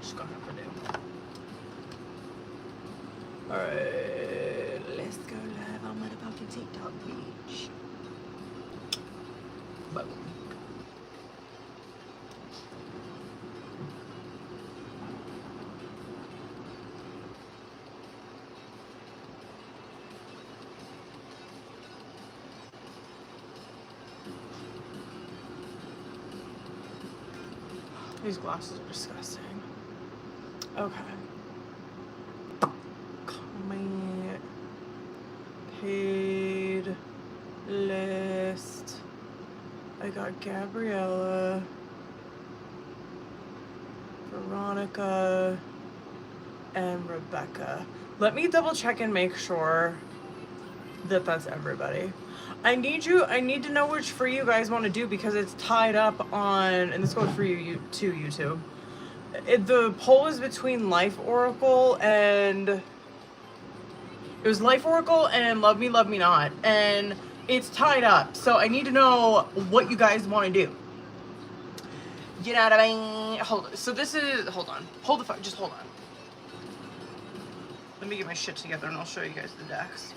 Just gonna have to do. Alright, let's go live on motherfucking TikTok, bitch. Boom. These glasses are disgusting. Okay. Comment. Paid list. I got Gabriella, Veronica, and Rebecca. Let me double check and make sure that that's everybody. I need to know which for you guys want to do because it's tied up on, and this goes for you too, YouTube. The poll is between Life Oracle and, it was Life Oracle and Love Me Not, and it's tied up. So I need to know what you guys want to do. You know what I mean? Hold on. So this is, hold on. Hold the fuck, just hold on. Let me get my shit together and I'll show you guys the decks.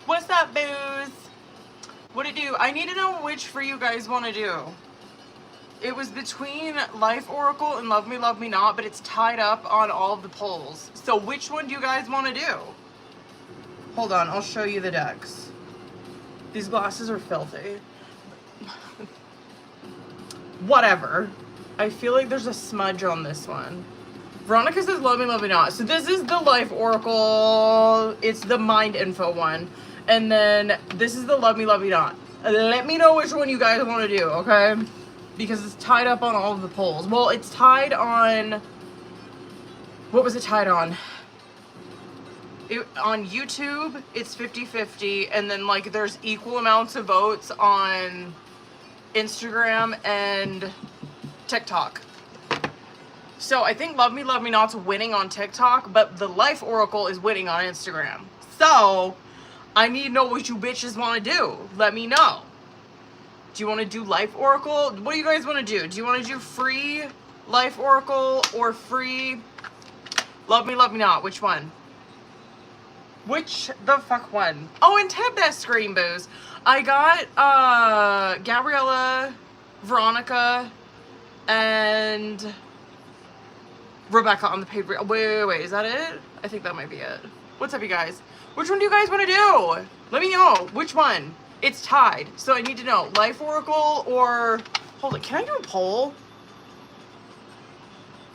What's up, booze? What it do? I need to know which for you guys want to do. It was between Life Oracle and Love Me Not, but it's tied up on all of the polls. So which one do you guys want to do? Hold on, I'll show you the decks. These glasses are filthy. Whatever. I feel like there's a smudge on this one. Veronica says Love Me Not. So this is the Life Oracle. It's the Mind Info one. And then this is the Love Me Not. Let me know which one you guys want to do, okay? Because it's tied up on all of the polls. Well, it's tied on... What was it tied on? On YouTube, it's 50-50. And then, like, there's equal amounts of votes on Instagram and TikTok. So I think Love Me Not's winning on TikTok, but the Life Oracle is winning on Instagram. So I need to know what you bitches want to do. Let me know. Do you want to do Life Oracle? What do you guys want to do? Do you want to do free Life Oracle or free Love Me Not? Which one? Which the fuck one? Oh, and tap that screen, booze. I got Gabriella, Veronica, and Rebecca on the paid. Wait, is that it? I think that might be it. What's up, you guys? Which one do you guys want to do? Let me know. Which one? It's tied. So I need to know. Life Oracle or... Hold it. Can I do a poll?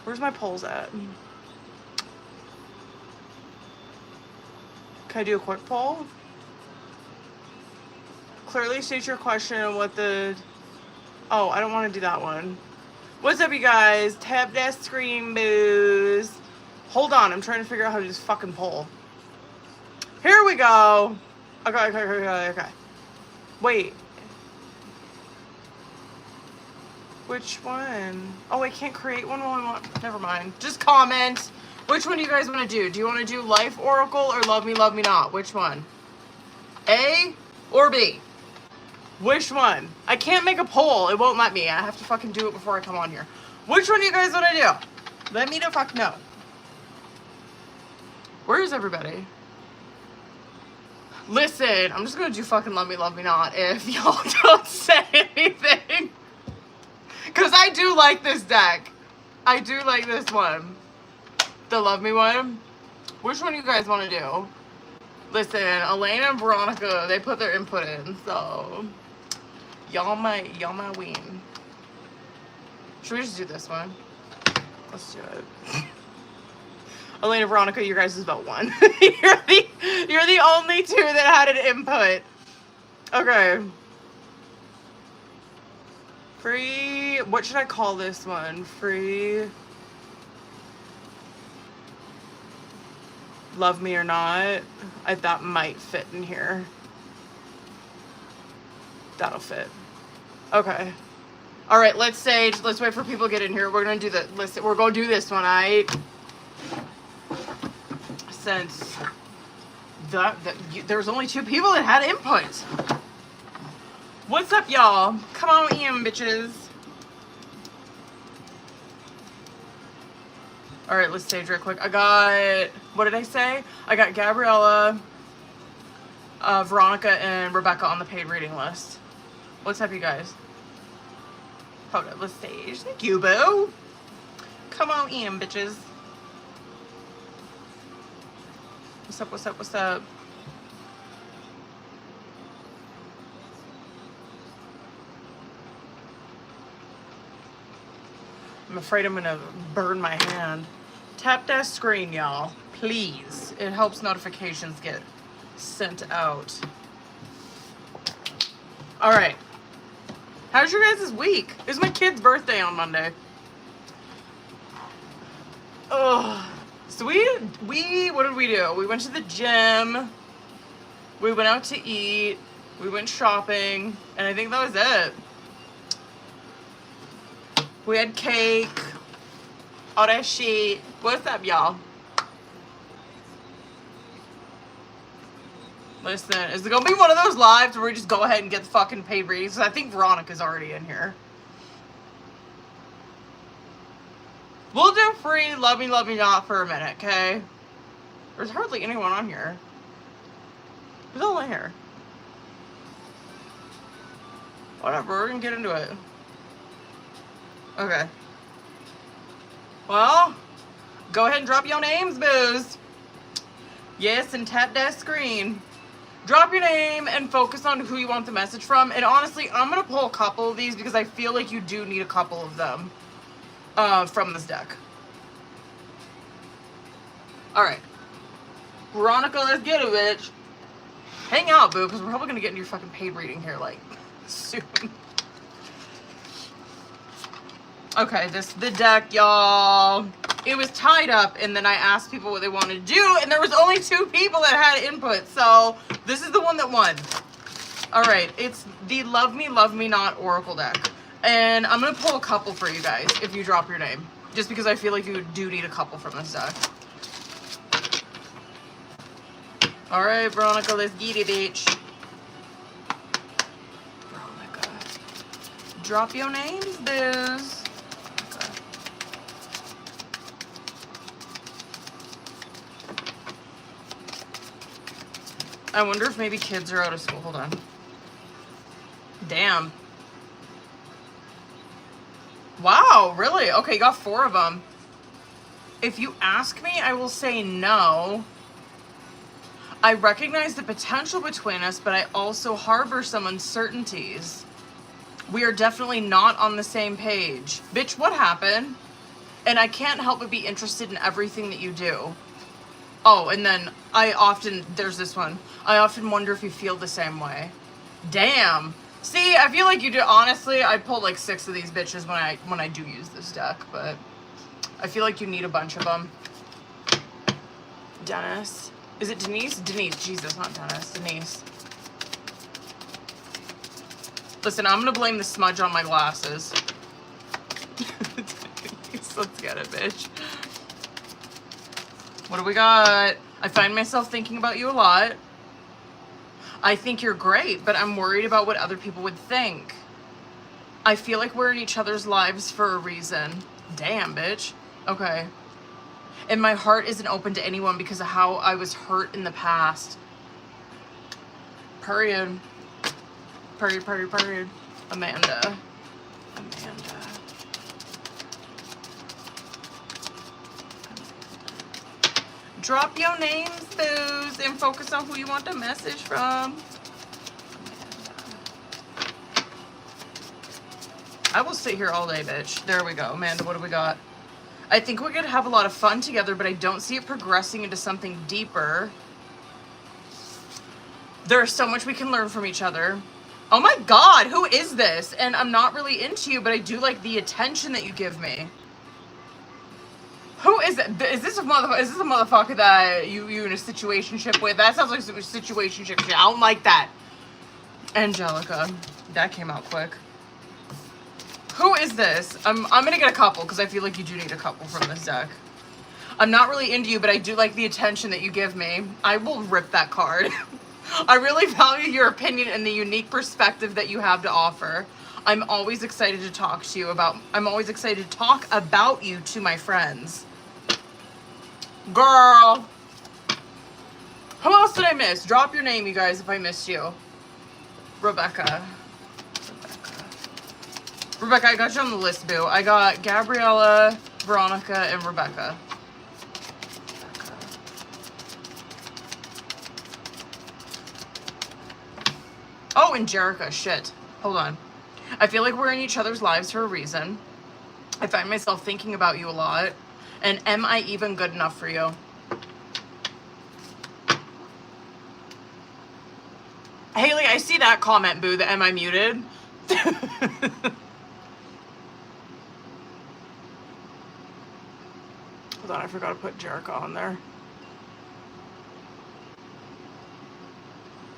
Where's my polls at? Can I do a quick poll? Clearly state your question and what the... Oh, I don't want to do that one. What's up, you guys? Tap that screen, booze. Hold on, I'm trying to figure out how to do this fucking poll. Here we go. Okay. Wait. Which one? Oh, I can't create one while I want... Never mind. Just comment. Which one do you guys want to do? Do you want to do Life Oracle or Love Me Not? Which one? A or B? Which one? I can't make a poll. It won't let me. I have to fucking do it before I come on here. Which one do you guys want to do? Let me the fuck know. Where is everybody? Listen, I'm just gonna do fucking Love Me Not if y'all don't say anything. Because I do like this deck. I do like this one. The Love Me one. Which one do you guys want to do? Listen, Elena and Veronica, they put their input in, so y'all might win. Should we just do this one? Let's do it. Elena, Veronica, your guys' vote won. you're the only two that had an input. Okay. Free, what should I call this one? Free Love Me or Not. That might fit in here. That'll fit. Okay. All right, let's wait for people to get in here. We're gonna do the listen. We're gonna do this one. Since there's only 2 people that had input. What's up, y'all? Come on in, bitches. All right, let's stage real quick. I got, what did I say? I got Gabriella, Veronica, and Rebecca on the paid reading list. What's up, you guys? Hold on, let's stage. Thank you, boo. Come on in, bitches. What's up, what's up, what's up? I'm afraid I'm gonna burn my hand. Tap that screen, y'all. Please. It helps notifications get sent out. Alright. How's your guys' week? It was my kid's birthday on Monday. Ugh. So we what did we do? We went to the gym. We went out to eat. We went shopping. And I think that was it. We had cake. All that shit. What's up, y'all? Listen, is it gonna be one of those lives where we just go ahead and get the fucking paid readings? I think Veronica's already in here. We'll do free love me not for a minute, okay? There's hardly anyone on here. Who's all in here? Whatever, we're gonna get into it. Okay. Well, go ahead and drop your names, boos. Yes, and tap that screen. Drop your name and focus on who you want the message from. And honestly, I'm going to pull a couple of these because I feel like you do need a couple of them from this deck. Alright. Veronica, let's get it, bitch. Hang out, boo, because we're probably going to get into your fucking paid reading here, like, soon. Okay, this is the deck, y'all. It was tied up, and then I asked people what they wanted to do, and there was only 2 people that had input, so this is the one that won. Alright, it's the Love Me Not Oracle deck. And I'm going to pull a couple for you guys if you drop your name. Just because I feel like you do need a couple from this deck. Alright, Veronica, let's get it, bitch. Veronica. Drop your names, booze. I wonder if maybe kids are out of school. Hold on. Damn. Wow, really? Okay, you got 4 of them. If you ask me, I will say no. I recognize the potential between us, but I also harbor some uncertainties. We are definitely not on the same page. Bitch, what happened? And I can't help but be interested in everything that you do. Oh, and then there's this one. I often wonder if you feel the same way. Damn. See, I feel like you do. Honestly, I pulled like 6 of these bitches when I do use this deck, but I feel like you need a bunch of them. Dennis. Is it Denise? Denise. Jesus, not Dennis. Denise. Listen, I'm gonna blame the smudge on my glasses. Let's get it, bitch. What do we got? I find myself thinking about you a lot. I think you're great, but I'm worried about what other people would think. I feel like we're in each other's lives for a reason. Damn, bitch. Okay. And my heart isn't open to anyone because of how I was hurt in the past. Period. Period, period, period. Amanda. Drop your names, boos, and focus on who you want the message from. I will sit here all day, bitch. There we go. Amanda, what do we got? I think we're going to have a lot of fun together, but I don't see it progressing into something deeper. There's so much we can learn from each other. Oh my God, who is this? And I'm not really into you, but I do like the attention that you give me. Who is it? Is this a motherfucker that you in a situationship with? That sounds like a situationship shit. I don't like that. Angelica. That came out quick. Who is this? I'm gonna get a couple because I feel like you do need a couple from this deck. I'm not really into you, but I do like the attention that you give me. I will rip that card. I really value your opinion and the unique perspective that you have to offer. I'm always excited to talk about you to my friends. Girl. Who else did I miss? Drop your name, you guys, if I missed you. Rebecca. Rebecca, I got you on the list, boo. I got Gabriella, Veronica, and Rebecca. Oh, and Jerica. Shit. Hold on. I feel like we're in each other's lives for a reason. I find myself thinking about you a lot. And am I even good enough for you? Haley, I see that comment, boo. The am I muted? Hold on, I forgot to put Jerica on there.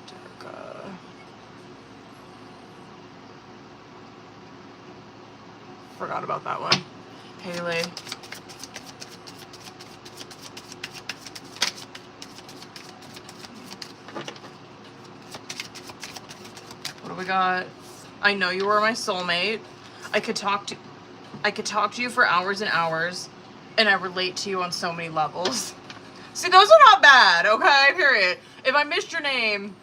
Jerica. Forgot about that one. Haley. What do we got? I know you were my soulmate. I could talk to you for hours and hours, and I relate to you on so many levels. See, those are not bad, okay? Period. If I missed your name,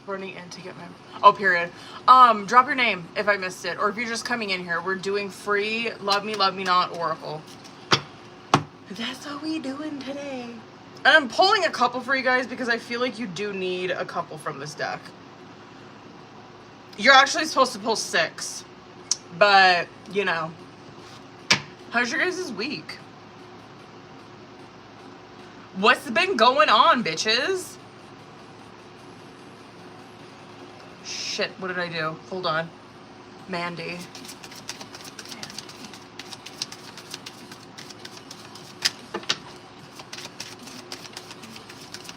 running in to get my... Oh, period. Drop your name if I missed it, or if you're just coming in here. We're doing free Love Me Not Oracle. That's what we doing today. And I'm pulling a couple for you guys because I feel like you do need a couple from this deck. You're actually supposed to pull 6, but, you know. How's your guys' week? What's been going on, bitches? Shit, what did I do? Hold on. Mandy.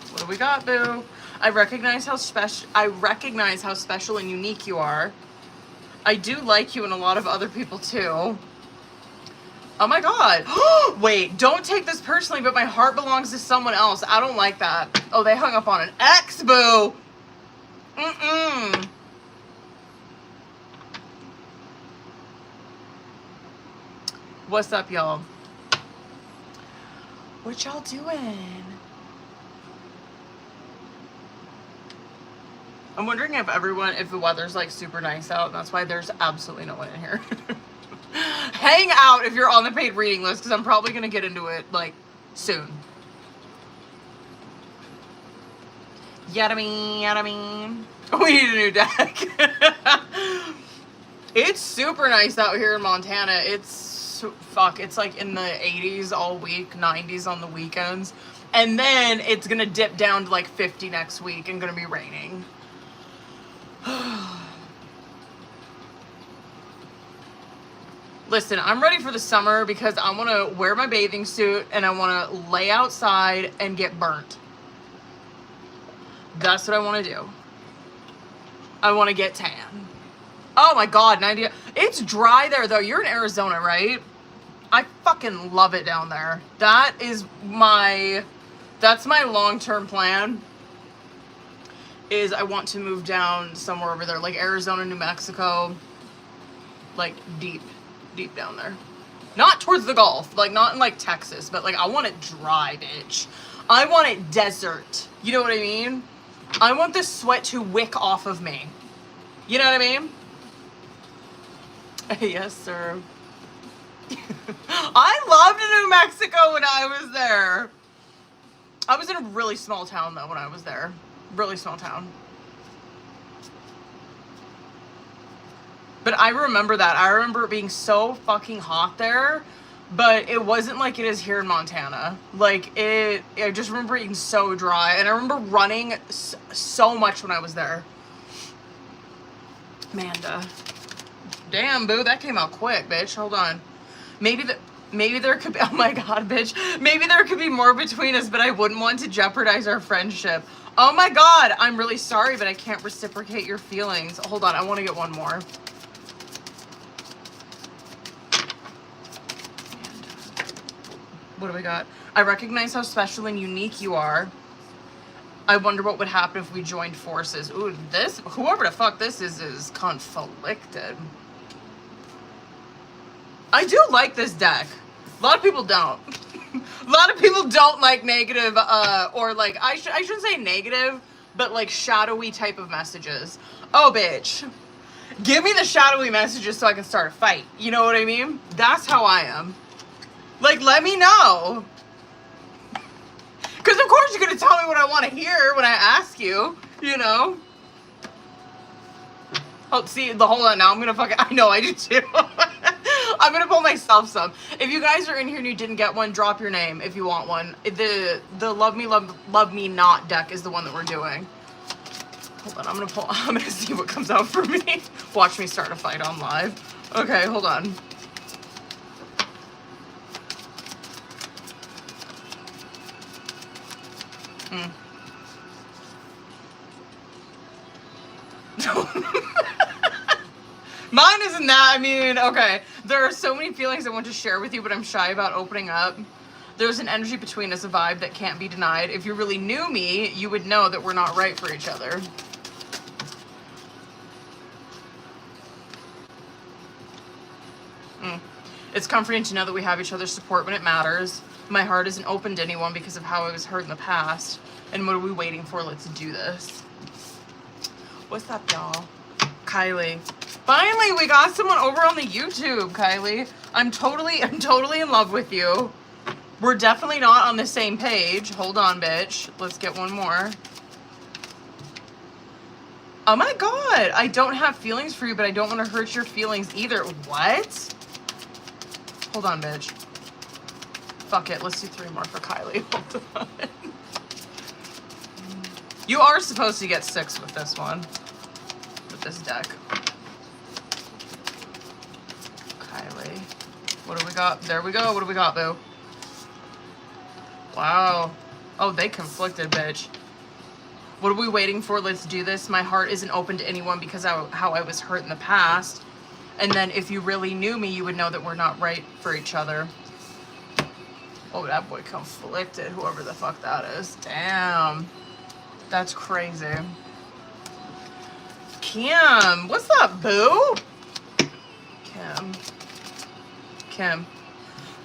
What do we got, boo? I recognize how special and unique you are. I do like you and a lot of other people too. Oh my god. Wait, don't take this personally, but my heart belongs to someone else. I don't like that. Oh, they hung up on an ex, boo. Mm-mm. What's up, y'all? What y'all doing? I'm wondering if the weather's like super nice out, and that's why there's absolutely no one in here. Hang out if you're on the paid reading list, because I'm probably going to get into it, like, soon. Yada mean. We need a new deck. It's super nice out here in Montana. It's like in the 80s all week, 90s on the weekends. And then it's going to dip down to like 50 next week and going to be raining. Listen, I'm ready for the summer because I want to wear my bathing suit and I want to lay outside and get burnt. That's what I want to do. I want to get tan. Oh my god, 90. It's dry there though. You're in Arizona, right? I fucking love it down there. That's my long-term plan. Is I want to move down somewhere over there, like Arizona, New Mexico, like deep down there. Not towards the Gulf, like not in like Texas, but like I want it dry, bitch. I want it desert. You know what I mean? I want the sweat to wick off of me. You know what I mean? Yes, sir. I loved New Mexico when I was there. I was in a really small town though when I was there. Really small town. But I remember that. I remember it being so fucking hot there, but it wasn't like it is here in Montana. Like I just remember being so dry, and I remember running so much when I was there. Amanda. Damn, boo, that came out quick, bitch. Hold on. Maybe there could be, oh my god, bitch. Maybe there could be more between us, but I wouldn't want to jeopardize our friendship. Oh my god, I'm really sorry, but I can't reciprocate your feelings. Hold on, I want to get one more. What do we got? I recognize how special and unique you are. I wonder what would happen if we joined forces. Ooh, whoever the fuck this is conflicted. I do like this deck. A lot of people don't. A lot of people don't like negative, or like, I shouldn't say negative, but like shadowy type of messages. Oh, bitch. Give me the shadowy messages so I can start a fight. You know what I mean? That's how I am. Like, let me know. Because of course you're going to tell me what I want to hear when I ask you, you know? Oh, see, hold on now. I'm going to fucking, I know I do too. I'm going to pull myself some. If you guys are in here and you didn't get one, drop your name if you want one. The Love Me Not deck is the one that we're doing. Hold on, I'm going to see what comes out for me. Watch me start a fight on live. Okay, hold on. Mine isn't that. I mean, okay. There are so many feelings I want to share with you, but I'm shy about opening up. There's an energy between us, a vibe that can't be denied. If you really knew me, you would know that we're not right for each other. It's comforting to know that we have each other's support when it matters. My heart isn't open to anyone because of how I was hurt in the past. And what are we waiting for? Let's do this. What's up, y'all? Kylie. Finally, we got someone over on the YouTube, Kylie. I'm totally in love with you. We're definitely not on the same page. Hold on, bitch. Let's get one more. Oh my God. I don't have feelings for you, but I don't want to hurt your feelings either. What? Hold on, bitch. Fuck it. Let's do 3 more for Kylie. Hold on. You are supposed to get 6 with this one. With this deck. Kylie. What do we got? There we go. What do we got, boo? Wow. Oh, they conflicted, bitch. What are we waiting for? Let's do this. My heart isn't open to anyone because of how I was hurt in the past. And then if you really knew me, you would know that we're not right for each other. Oh, that boy conflicted, whoever the fuck that is. Damn. That's crazy. Kim. What's up, boo? Kim.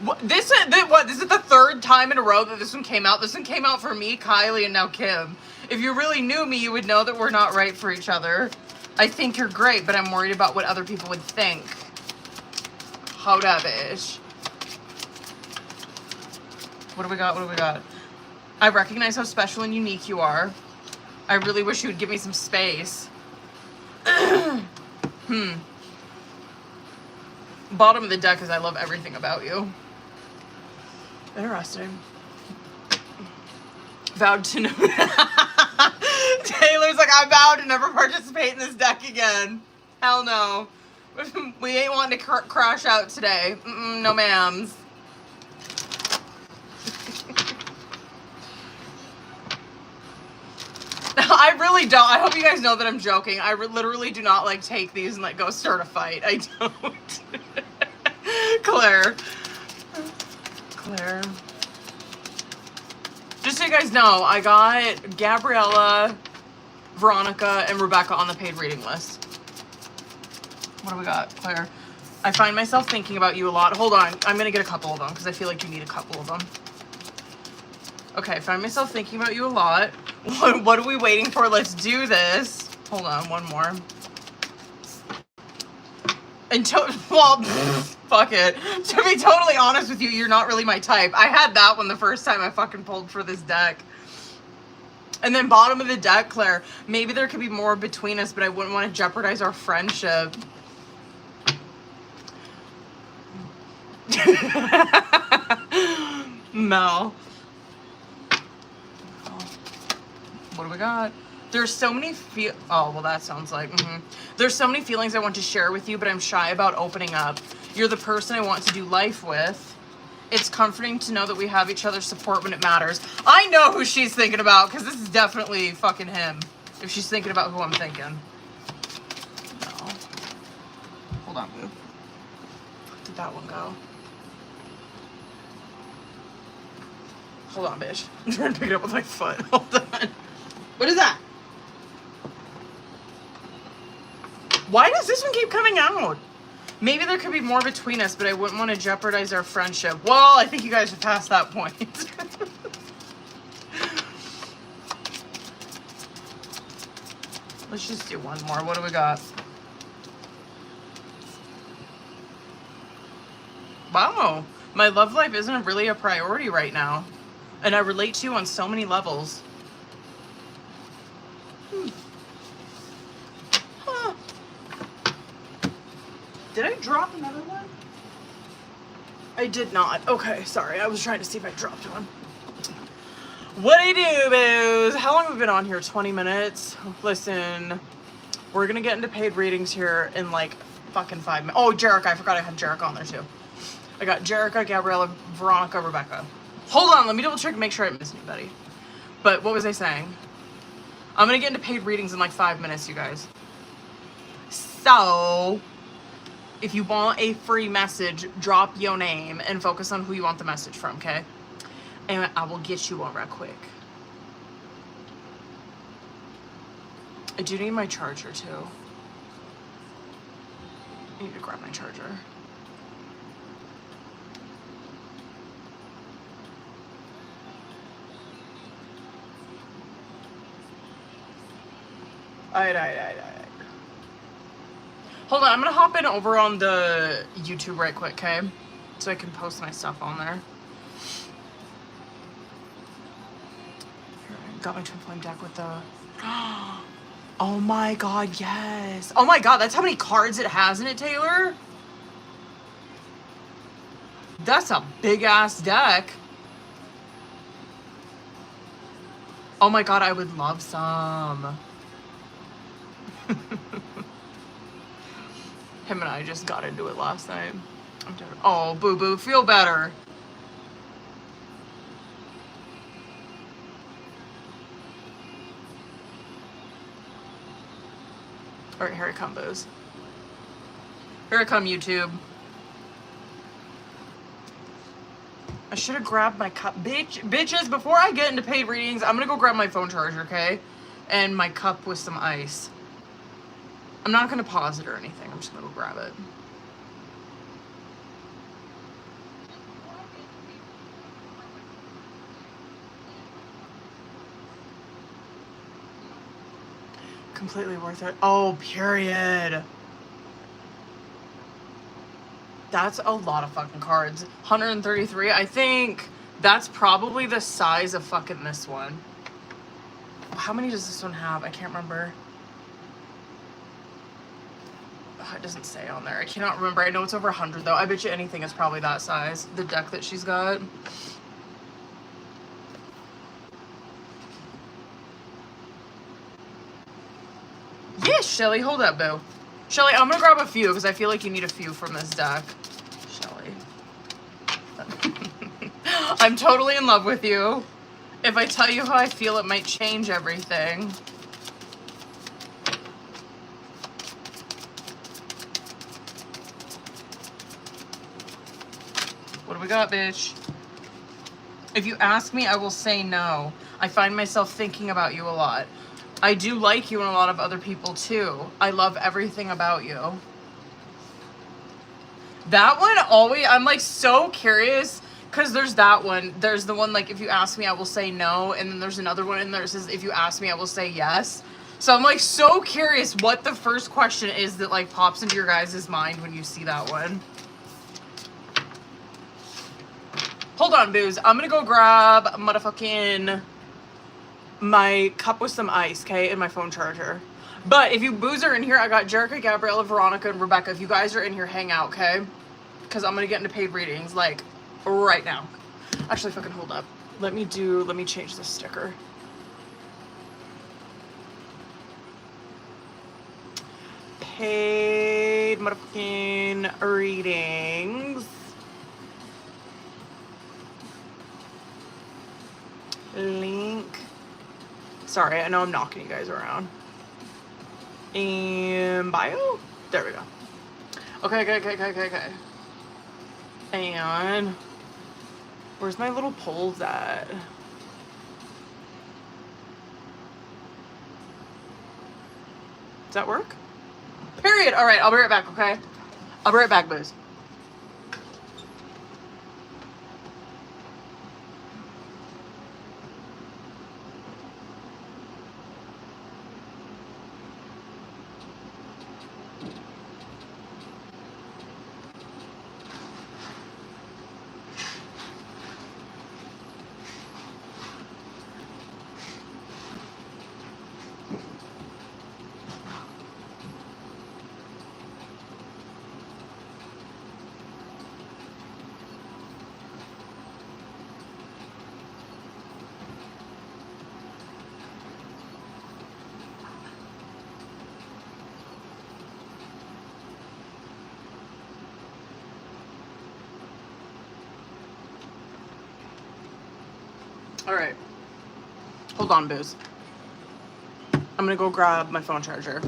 What, this is the 3rd time in a row that this one came out. This one came out for me, Kylie, and now Kim. If you really knew me, you would know that we're not right for each other. I think you're great, but I'm worried about what other people would think. Hold up, ish. What do we got? What do we got? I recognize how special and unique you are. I really wish you would give me some space. Bottom of the deck is I love everything about you. Interesting. Vowed to no. Taylor's like, I vowed to never participate in this deck again. Hell no. We ain't wanting to crash out today. No ma'ams. I really don't. I hope you guys know that I'm joking. I literally do not like take these and like go start a fight. I don't. Claire. Just so you guys know, I got Gabriella, Veronica, and Rebecca on the paid reading list. What do we got, Claire? I find myself thinking about you a lot. Hold on. I'm going to get a couple of them because I feel like you need a couple of them. Okay, I find myself thinking about you a lot. What are we waiting for? Let's do this. Hold on, one more. Well, fuck it. To be totally honest with you, you're not really my type. I had that one the first time I fucking pulled for this deck. And then bottom of the deck, Claire, maybe there could be more between us, but I wouldn't want to jeopardize our friendship. Mel. What do we got? There's so many oh, well, that sounds like, There's so many feelings I want to share with you, but I'm shy about opening up. You're the person I want to do life with. It's comforting to know that we have each other's support when it matters. I know who she's thinking about, because this is definitely fucking him. If she's thinking about who I'm thinking. No. Hold on, boo. Where did that one go? Hold on, bitch. I'm trying to pick it up with my foot. Hold on. What is that? Why does this one keep coming out? Maybe there could be more between us, but I wouldn't want to jeopardize our friendship. Well, I think you guys have passed that point. Let's just do one more. What do we got? Wow. My love life isn't really a priority right now. And I relate to you on so many levels. Huh. Did I drop another one? I did not. Okay, sorry. I was trying to see if I dropped one. What do you do, booze? How long have we been on here? 20 minutes? Listen, we're gonna get into paid readings here in like fucking 5 minutes. Oh, Jerica. I forgot I had Jerica on there too. I got Jerica, Gabriella, Veronica, Rebecca. Hold on, let me double check and make sure I didn't miss anybody. But what was I saying? I'm gonna get into paid readings in like 5 minutes, you guys. So, if you want a free message, drop your name and focus on who you want the message from, okay? And I will get you one real quick. I do need my charger too. I need to grab my charger. Alright. Hold on, I'm gonna hop in over on the YouTube right quick, okay? So I can post my stuff on there. Here, I got my twin flame deck with the... Oh my god, yes! Oh my god, that's how many cards it has in it, Taylor? That's a big-ass deck. Oh my god, I would love some. Him and I just got into it last night. I'm tired. Oh, boo-boo, feel better. Alright, here it comes, booze. Here it come, YouTube. I should have grabbed my cup. Bitches, before I get into paid readings, I'm gonna go grab my phone charger, okay? And my cup with some ice. I'm not gonna pause it or anything. I'm just gonna go grab it. Completely worth it. Oh, period. That's a lot of fucking cards. 133. I think that's probably the size of fucking this one. How many does this one have? I can't remember. Oh, it doesn't say on there. I cannot remember. I know it's over 100 though. I bet you anything is probably that size. The deck that she's got. Yes, Shelly. Hold up, boo. Shelly, I'm gonna grab a few because I feel like you need a few from this deck. Shelly. I'm totally in love with you. If I tell you how I feel, it might change everything. What do we got, bitch? If you ask me, I will say no. I find myself thinking about you a lot. I do like you and a lot of other people too. I love everything about you. That one always, I'm like so curious because there's that one. There's the one like, if you ask me, I will say no. And then there's another one and there says, if you ask me, I will say yes. So I'm like so curious what the first question is that like pops into your guys' mind when you see that one. Hold on, booze. I'm gonna go grab motherfucking my cup with some ice, okay, and my phone charger. But if you booze are in here, I got Jerica, Gabriella, Veronica, and Rebecca. If you guys are in here, hang out, okay? Because I'm gonna get into paid readings, like, right now. Actually, fucking hold up. Let me change this sticker. Paid motherfucking readings. Link. Sorry, I know I'm knocking you guys around. And bio? There we go. Okay. And where's my little polls at? Does that work? Period. All right, I'll be right back, okay? I'll be right back, booze. All right. Hold on, booze. I'm gonna go grab my phone charger.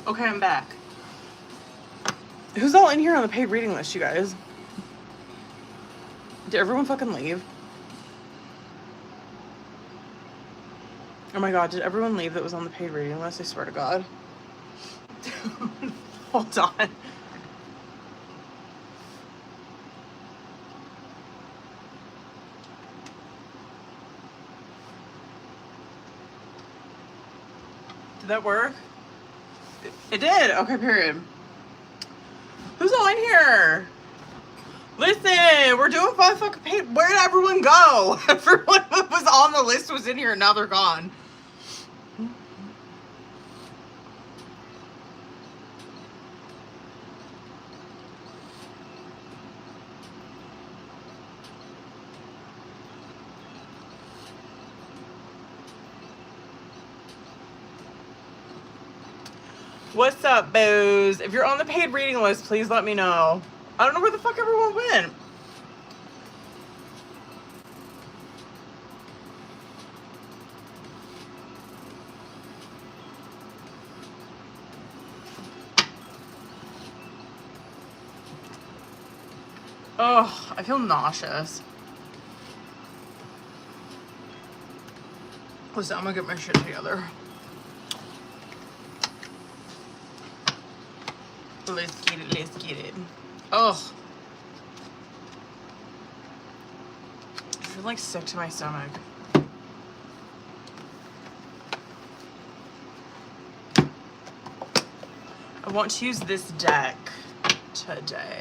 Okay, I'm back. Who's all in here on the paid reading list, you guys? Did everyone fucking leave? Oh my god, did everyone leave that was on the paid reading list? I swear to God. Hold on. Did that work? It did. Okay, period. Who's all in here? Listen, we're doing 5 fucking paid. Where did everyone go? Everyone that was on the list was in here, and now they're gone. What's up, booze? If you're on the paid reading list, please let me know. I don't know where the fuck everyone went. Oh, I feel nauseous. Listen, I'm gonna get my shit together. Let's get it, let's get it. Oh. I feel like sick to my stomach. I want to use this deck today.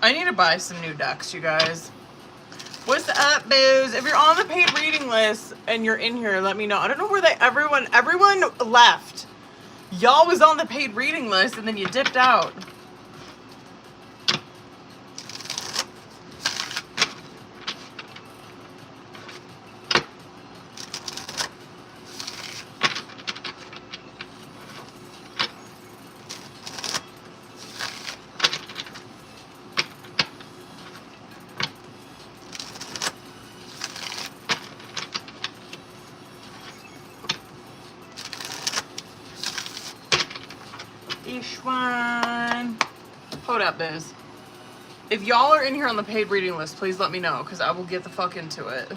I need to buy some new decks, you guys. What's up, booze? If you're on the paid reading list and you're in here, let me know. I don't know where everyone left. Y'all was on the paid reading list and then you dipped out. Ishwan. Hold up, biz. If y'all are in here on the paid reading list, please let me know, because I will get the fuck into it.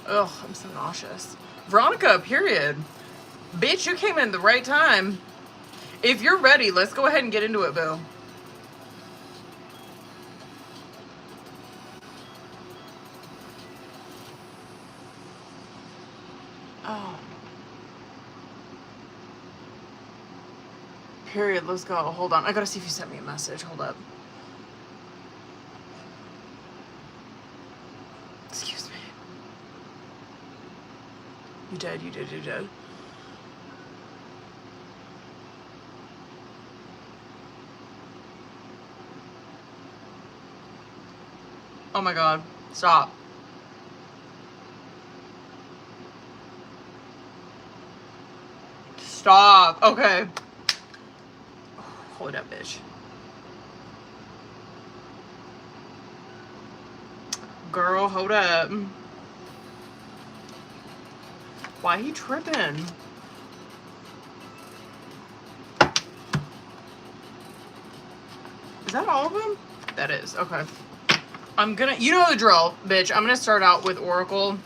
Ugh, I'm so nauseous. Veronica, period. Bitch, you came in the right time. If you're ready, let's go ahead and get into it, boo. Oh. Period, let's go. Hold on. I gotta see if you sent me a message. Hold up. Excuse me. You did. Oh my god. Stop. stop. Okay. Hold up, bitch. Girl, hold up. Why he tripping? Is that all of them? That is. Okay. I'm gonna, you know the drill, bitch. I'm gonna start out with Oracle.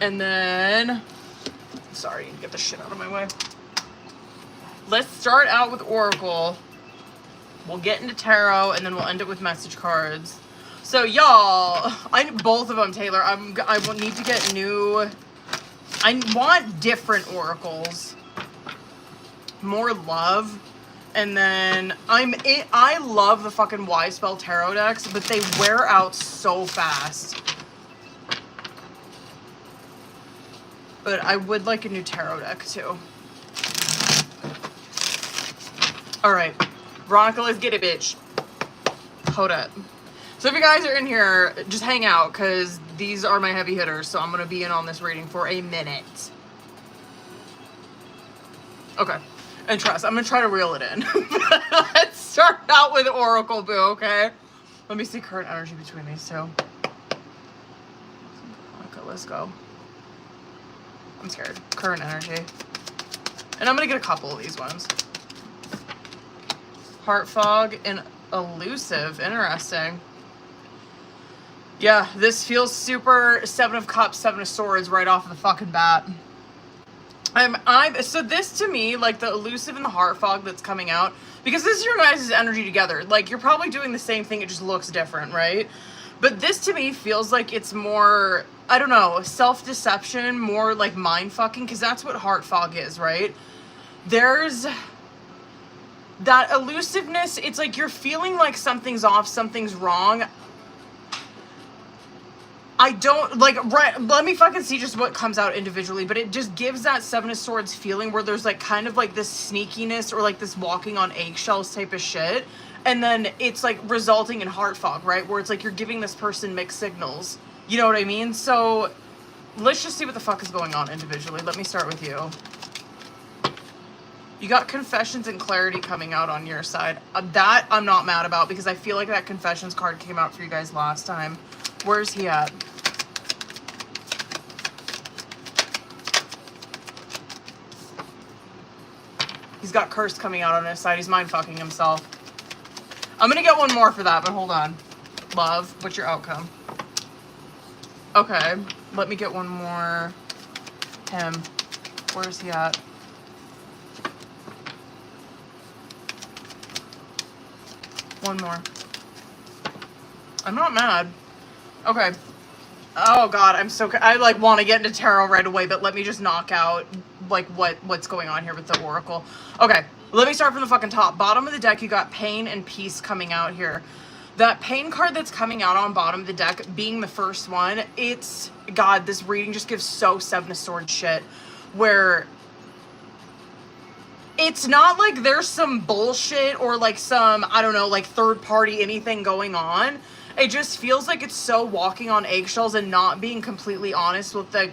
And then, sorry, get the shit out of my way. Let's start out with Oracle. We'll get into tarot, and then we'll end it with message cards. So y'all, both of them, Taylor. I will need to get new. I want different oracles, more love, and then I love the fucking Y spell tarot decks, but they wear out so fast. But I would like a new tarot deck too. All right, Veronica, let's get it, bitch. Hold up. So if you guys are in here, just hang out, because these are my heavy hitters, so I'm going to be in on this reading for a minute. Okay. And trust, I'm going to try to reel it in. Let's start out with Oracle, boo, okay? Let me see current energy between these two. Okay, let's go. I'm scared. Current energy. And I'm going to get a couple of these ones. Heart fog and elusive. Interesting. Yeah, this feels super Seven of Cups, Seven of Swords right off the fucking bat. So this to me, like the elusive and the heart fog that's coming out, because this is your guys' energy together. Like you're probably doing the same thing, it just looks different, right? But this to me feels like it's more, I don't know, self-deception, more like mind fucking, because that's what heart fog is, right? There's that elusiveness. It's like you're feeling like something's off, something's wrong. I don't, like, right, let me fucking see just what comes out individually, but it just gives that Seven of Swords feeling where there's, like, kind of, like, this sneakiness or, like, this walking on eggshells type of shit, and then it's, like, resulting in heart fog, right, where it's, like, you're giving this person mixed signals, you know what I mean? So, let's just see what the fuck is going on individually. Let me start with you. You got confessions and clarity coming out on your side. That I'm not mad about, because I feel like that confessions card came out for you guys last time. Where's he at? He's got curse coming out on his side. He's mind fucking himself. I'm gonna get one more for that, but hold on. Love, what's your outcome? Okay, let me get one more. Him. Where's he at? One more. I'm not mad. Okay. Oh god, I like want to get into tarot right away, but let me just knock out like what's going on here with the oracle. Okay, let me start from the fucking top. Bottom of the deck, you got pain and peace coming out here. That pain card that's coming out on bottom of the deck being the first one, it's, god, this reading just gives so Seven of Swords shit, where it's not like there's some bullshit or like some, I don't know, like third party anything going on. It just feels like it's so walking on eggshells and not being completely honest with like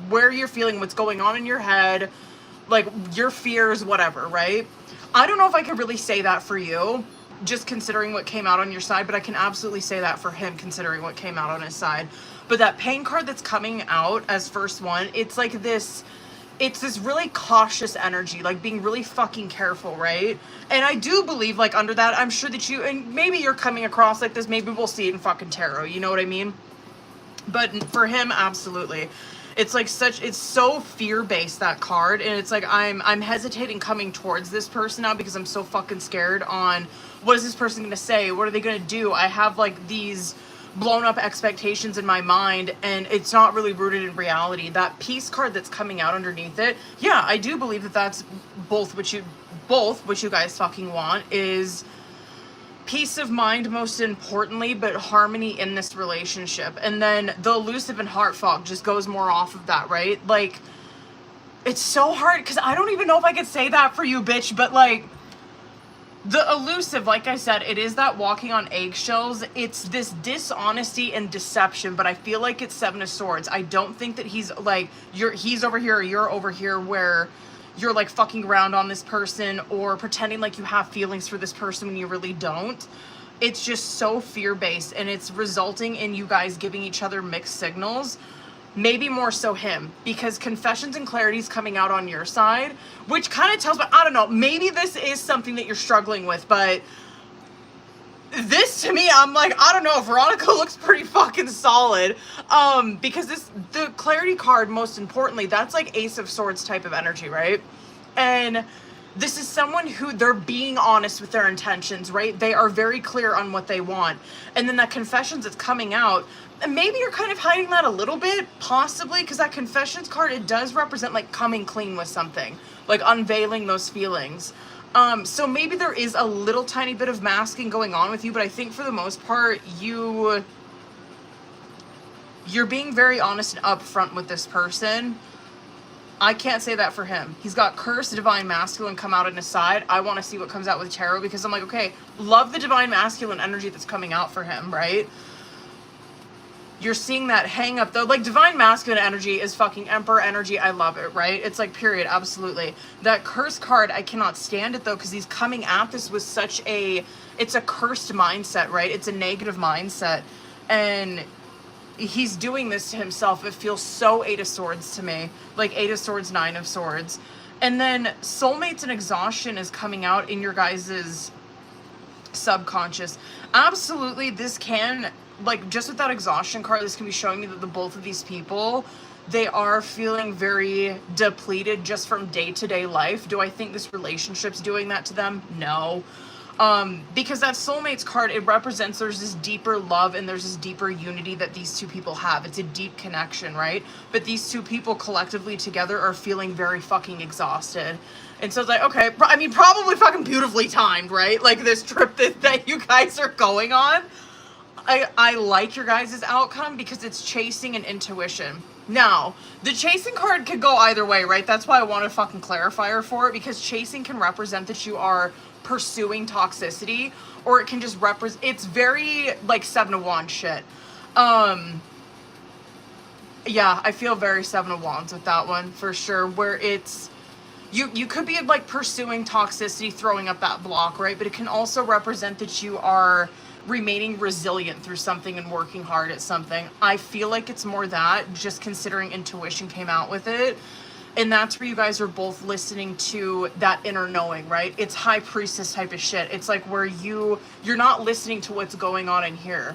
where you're feeling, what's going on in your head, like your fears, whatever, right? I don't know if I could really say that for you, just considering what came out on your side, but I can absolutely say that for him considering what came out on his side. But that pain card that's coming out as first one, it's like this, it's this really cautious energy, like being really fucking careful, right? And I do believe, like, under that, I'm sure that you, and maybe you're coming across like this, maybe we'll see it in fucking tarot, you know what I mean? But for him, absolutely. It's like such, it's so fear-based, that card, and it's like I'm hesitating coming towards this person now because I'm so fucking scared on what is this person gonna say, what are they gonna do? I have like these blown up expectations in my mind, and it's not really rooted in reality. That peace card that's coming out underneath it, yeah, I do believe that that's both what you guys fucking want, is peace of mind most importantly, but harmony in this relationship. And then the elusive and heart fog just goes more off of that, right? Like, it's so hard because I don't even know if I could say that for you, bitch, but like, The elusive, like I said, it is that walking on eggshells. It's this dishonesty and deception, but I feel like it's Seven of Swords. I don't think that he's like, he's over here or you're over here where you're like fucking around on this person or pretending like you have feelings for this person when you really don't. It's just so fear-based, and it's resulting in you guys giving each other mixed signals. Maybe more so him, because confessions and clarity's coming out on your side, which kind of tells me, I don't know, maybe this is something that you're struggling with, but this to me, I'm like, I don't know, Veronica looks pretty fucking solid, because the clarity card, most importantly, that's like Ace of Swords type of energy, right? And this is someone who they're being honest with their intentions, right? They are very clear on what they want. And then that confessions that's coming out, and maybe you're kind of hiding that a little bit, possibly, because that confessions card, it does represent like coming clean with something, like unveiling those feelings. So maybe there is a little tiny bit of masking going on with you, but I think for the most part, you're being very honest and upfront with this person. I can't say that for him. He's got Curse, Divine Masculine come out on his side. I want to see what comes out with Tarot, because I'm like, okay, love the Divine Masculine energy that's coming out for him, right? You're seeing that hang up though. Like Divine Masculine energy is fucking Emperor energy. I love it, right? It's like period, absolutely. That Curse card, I cannot stand it though, because he's coming at this with such it's a cursed mindset, right? It's a negative mindset. And he's doing this to himself. It feels so Eight of Swords to me. Like Eight of Swords, Nine of Swords. And then soulmates and exhaustion is coming out in your guys's subconscious. Absolutely, this can, like, just with that exhaustion card, this can be showing me that the both of these people, they are feeling very depleted just from day-to-day life. Do I think this relationship's doing that to them? No. Because that soulmates card, it represents there's this deeper love and there's this deeper unity that these two people have. It's a deep connection, right? But these two people collectively together are feeling very fucking exhausted. And so it's like, okay, I mean, probably fucking beautifully timed, right? Like this trip that you guys are going on. I like your guys' outcome because it's chasing and intuition. Now, the chasing card could go either way, right? That's why I want a fucking clarifier for it, because chasing can represent that you are pursuing toxicity, or it can just represent, it's very like Seven of Wands shit. Yeah, I feel very Seven of Wands with that one for sure, where it's, you could be like pursuing toxicity, throwing up that block, right? But it can also represent that you are remaining resilient through something and working hard at something. I feel like it's more that, just considering intuition came out with it. And that's where you guys are both listening to that inner knowing, right? It's High Priestess type of shit. It's like where you're not listening to what's going on in here.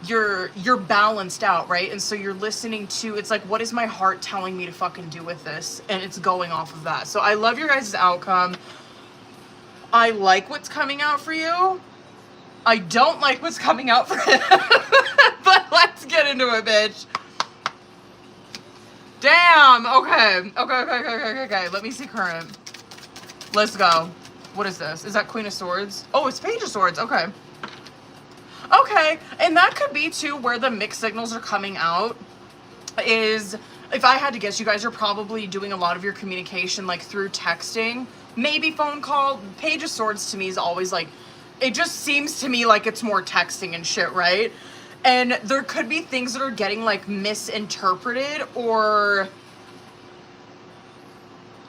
You're balanced out, right? And so you're listening to, it's like, what is my heart telling me to fucking do with this? And it's going off of that. So I love your guys' outcome. I like what's coming out for you. I don't like what's coming out for him. But let's get into it, bitch. Damn. Okay. Okay. Let me see current. Let's go. What is this? Is that Queen of Swords? Oh, it's Page of Swords. Okay. Okay. And that could be too where the mixed signals are coming out is, if I had to guess, you guys are probably doing a lot of your communication like through texting, maybe phone call. Page of Swords to me is always like, it just seems to me like it's more texting and shit, right? And there could be things that are getting like misinterpreted or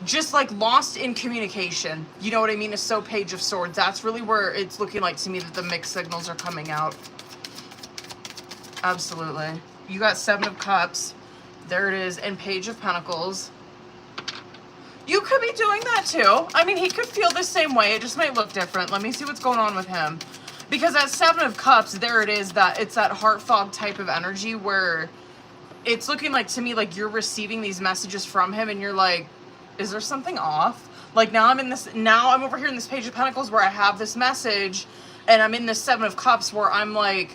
just like lost in communication. You know what I mean? It's so Page of Swords. That's really where it's looking like to me that the mixed signals are coming out. Absolutely. You got Seven of Cups. There it is. And Page of Pentacles. You could be doing that too. I mean, he could feel the same way. It just might look different. Let me see what's going on with him. Because that Seven of Cups, there it is, that it's that heart fog type of energy where it's looking like to me like you're receiving these messages from him and you're like, is there something off? Like now I'm over here in this Page of Pentacles where I have this message, and I'm in this Seven of Cups where I'm like,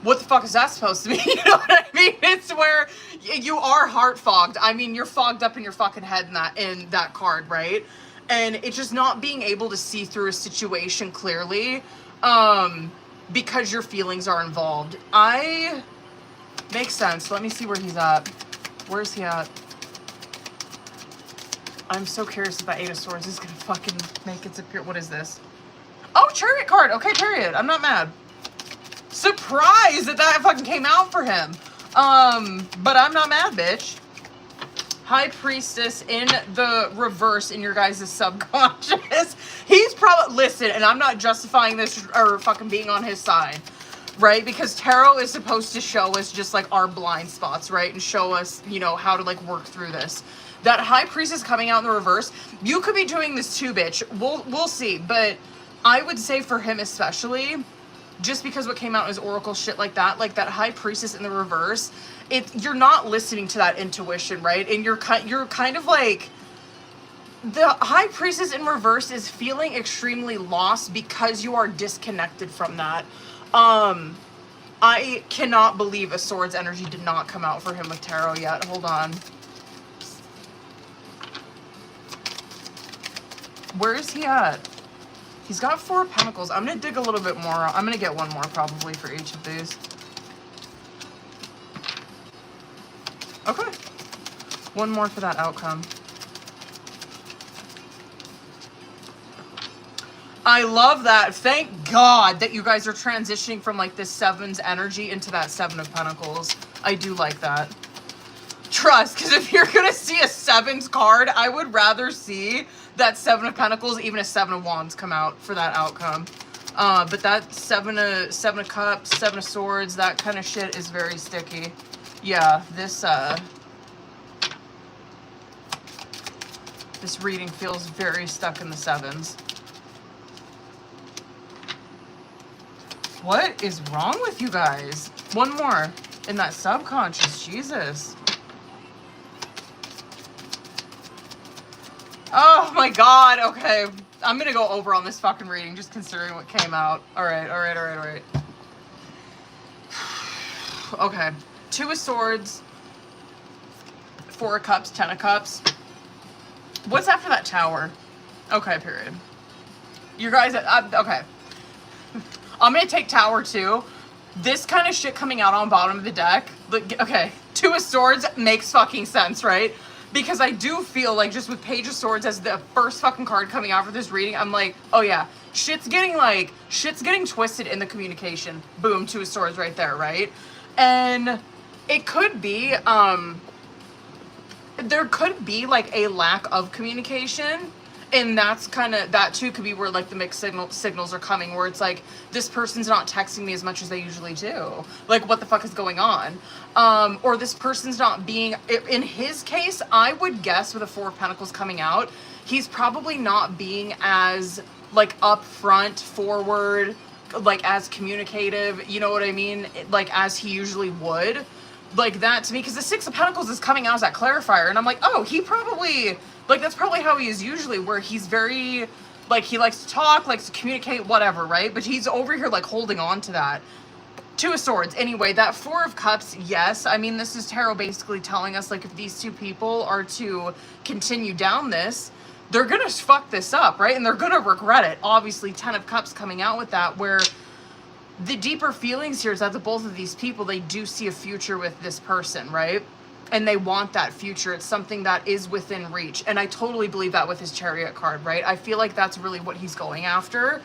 what the fuck is that supposed to be? You know what I mean? It's where you are heart fogged. I mean, you're fogged up in your fucking head in that card, right? And it's just not being able to see through a situation clearly, because your feelings are involved. Makes sense. Let me see where he's at. Where's he at? I'm so curious if that Eight of Swords is gonna fucking make its appearance. What is this? Chariot card. Okay, period. I'm not mad. Surprised that fucking came out for him. But I'm not mad, bitch. High Priestess in the reverse in your guys' subconscious. He's probably, listen, and I'm not justifying this or fucking being on his side, right? Because tarot is supposed to show us just like our blind spots, right? And show us, you know, how to like work through this. That High Priestess coming out in the reverse, you could be doing this too, bitch. We'll see. But I would say for him especially, just because what came out is oracle shit like that High Priestess in the reverse, you're not listening to that intuition, right? And you're kind of like, the High Priestess in reverse is feeling extremely lost because you are disconnected from that. I cannot believe a Swords energy did not come out for him with tarot yet. Hold on. Where is he at? He's got 4 of Pentacles. I'm going to dig a little bit more. I'm going to get one more probably for each of these. Okay. One more for that outcome. I love that. Thank God that you guys are transitioning from like this 7's energy into that 7 of Pentacles. I do like that. Trust, because if you're going to see a 7's card, I would rather see that 7 of Pentacles, even a 7 of Wands come out for that outcome. But that 7 of Cups, 7 of Swords, that kind of shit is very sticky. Yeah, this reading feels very stuck in the 7s. What is wrong with you guys? One more in that subconscious, Jesus. Oh my God, okay. I'm gonna go over on this fucking reading just considering what came out. All right. Okay, 2 of Swords, 4 of Cups, 10 of Cups. What's after that Tower? Okay, period. You guys, okay. I'm gonna take Tower too. This kind of shit coming out on bottom of the deck. Okay, 2 of Swords makes fucking sense, right? Because I do feel like just with Page of Swords as the first fucking card coming out for this reading, I'm like, oh yeah, shit's getting twisted in the communication. Boom, 2 of Swords right there, right? And it could be, there could be like a lack of communication. And that's kind of, that too could be where like the mixed signals are coming, where it's like, this person's not texting me as much as they usually do. Like, what the fuck is going on? Or this person's not being, in his case, I would guess with a 4 of Pentacles coming out, he's probably not being as like upfront, forward, like as communicative, you know what I mean? Like as he usually would. Like that to me, because the 6 of Pentacles is coming out as that clarifier. And I'm like, oh, he probably, like, that's probably how he is usually, where he's very, like, he likes to talk, likes to communicate, whatever, right? But he's over here, like, holding on to that. 2 of Swords. Anyway, that 4 of Cups, yes. I mean, this is tarot basically telling us, like, if these 2 people are to continue down this, they're gonna fuck this up, right? And they're gonna regret it. Obviously, 10 of Cups coming out with that, where the deeper feelings here is that the both of these people, they do see a future with this person, right? And they want that future. It's something that is within reach. And I totally believe that with his Chariot card, right? I feel like that's really what he's going after.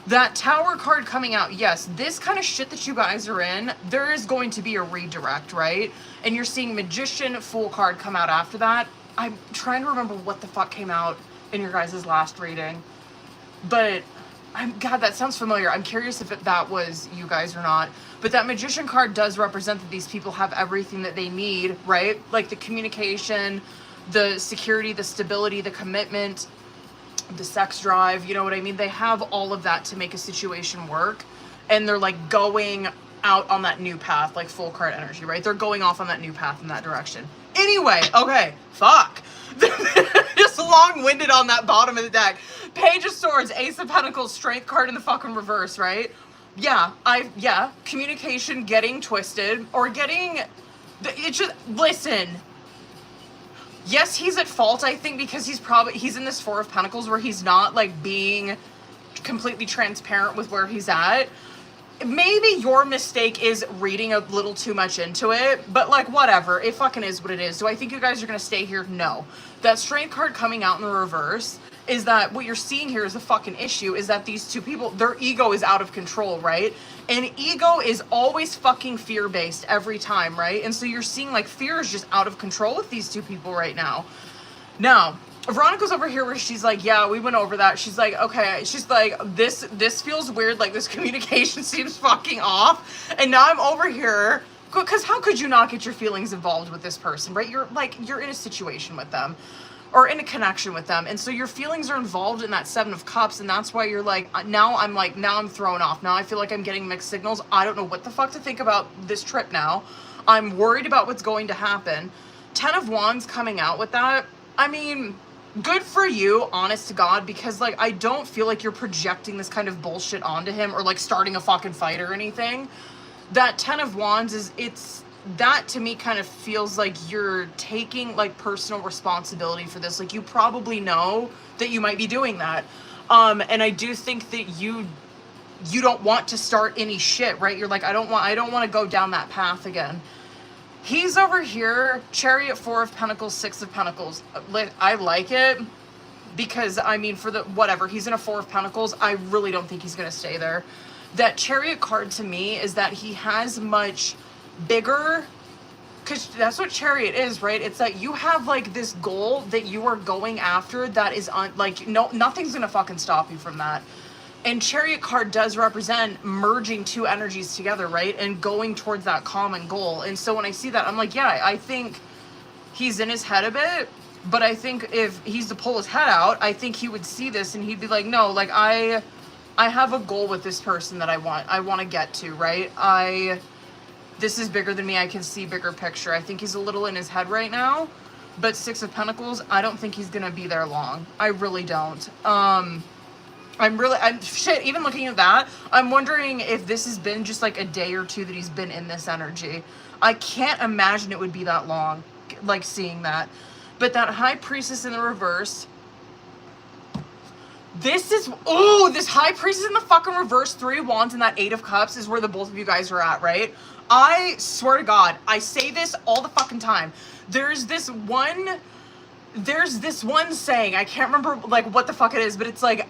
That Tower card coming out, yes, this kind of shit that you guys are in, there is going to be a redirect, right? And you're seeing Magician, Fool card come out after that. I'm trying to remember what the fuck came out in your guys' last reading. But, God, that sounds familiar. I'm curious if that was you guys or not. But that Magician card does represent that these people have everything that they need, right? Like the communication, the security, the stability, the commitment, the sex drive, you know what I mean? They have all of that to make a situation work. And they're like going out on that new path, like Full card energy, right? They're going off on that new path in that direction. Anyway, okay, fuck. Just long-winded on that bottom of the deck. Page of Swords, Ace of Pentacles, Strength card in the fucking reverse, right? Yeah, communication getting twisted or getting, it's just, listen. Yes, he's at fault, I think, because he's in this 4 of Pentacles where he's not like being completely transparent with where he's at. Maybe your mistake is reading a little too much into it, but like whatever, it fucking is what it is. Do I think you guys are gonna stay here? No. That Strength card coming out in the reverse, is that what you're seeing here is a fucking issue, is that these two people, their ego is out of control, right? And ego is always fucking fear-based every time, right? And so you're seeing like fear is just out of control with these two people right now. Now, Veronica's over here where she's like, yeah, we went over that. She's like, okay. She's like, this feels weird. Like, this communication seems fucking off. And now I'm over here, because how could you not get your feelings involved with this person, right? You're in a situation with them, or in a connection with them. And so your feelings are involved in that Seven of Cups. And that's why you're like, now I'm thrown off. Now I feel like I'm getting mixed signals. I don't know what the fuck to think about this trip now. I'm worried about what's going to happen. 10 of Wands coming out with that. I mean, good for you, honest to God, because like I don't feel like you're projecting this kind of bullshit onto him or like starting a fucking fight or anything. That 10 of Wands that to me kind of feels like you're taking like personal responsibility for this. Like you probably know that you might be doing that. And I do think that you don't want to start any shit, right? You're like, I don't want to go down that path again. He's over here, Chariot, 4 of Pentacles, 6 of Pentacles. I like it because, I mean, for the, whatever, he's in a 4 of Pentacles. I really don't think he's going to stay there. That Chariot card to me is that he has much bigger, because that's what Chariot is, right? It's that you have, like, this goal that you are going after that is, nothing's going to fucking stop you from that. And Chariot card does represent merging two energies together, right? And going towards that common goal. And so when I see that, I'm like, yeah, I think he's in his head a bit. But I think if he's to pull his head out, I think he would see this and he'd be like, no, like I have a goal with this person that I want to get to, right? This is bigger than me. I can see bigger picture. I think he's a little in his head right now. But 6 of Pentacles, I don't think he's going to be there long. I really don't. Even looking at that, I'm wondering if this has been just like a day or two that he's been in this energy. I can't imagine it would be that long, like seeing that. But that High Priestess in the reverse, this High Priestess in the fucking reverse, 3 of Wands and that 8 of Cups is where the both of you guys are at, right? I swear to God, I say this all the fucking time. There's this one saying, I can't remember like what the fuck it is, but it's like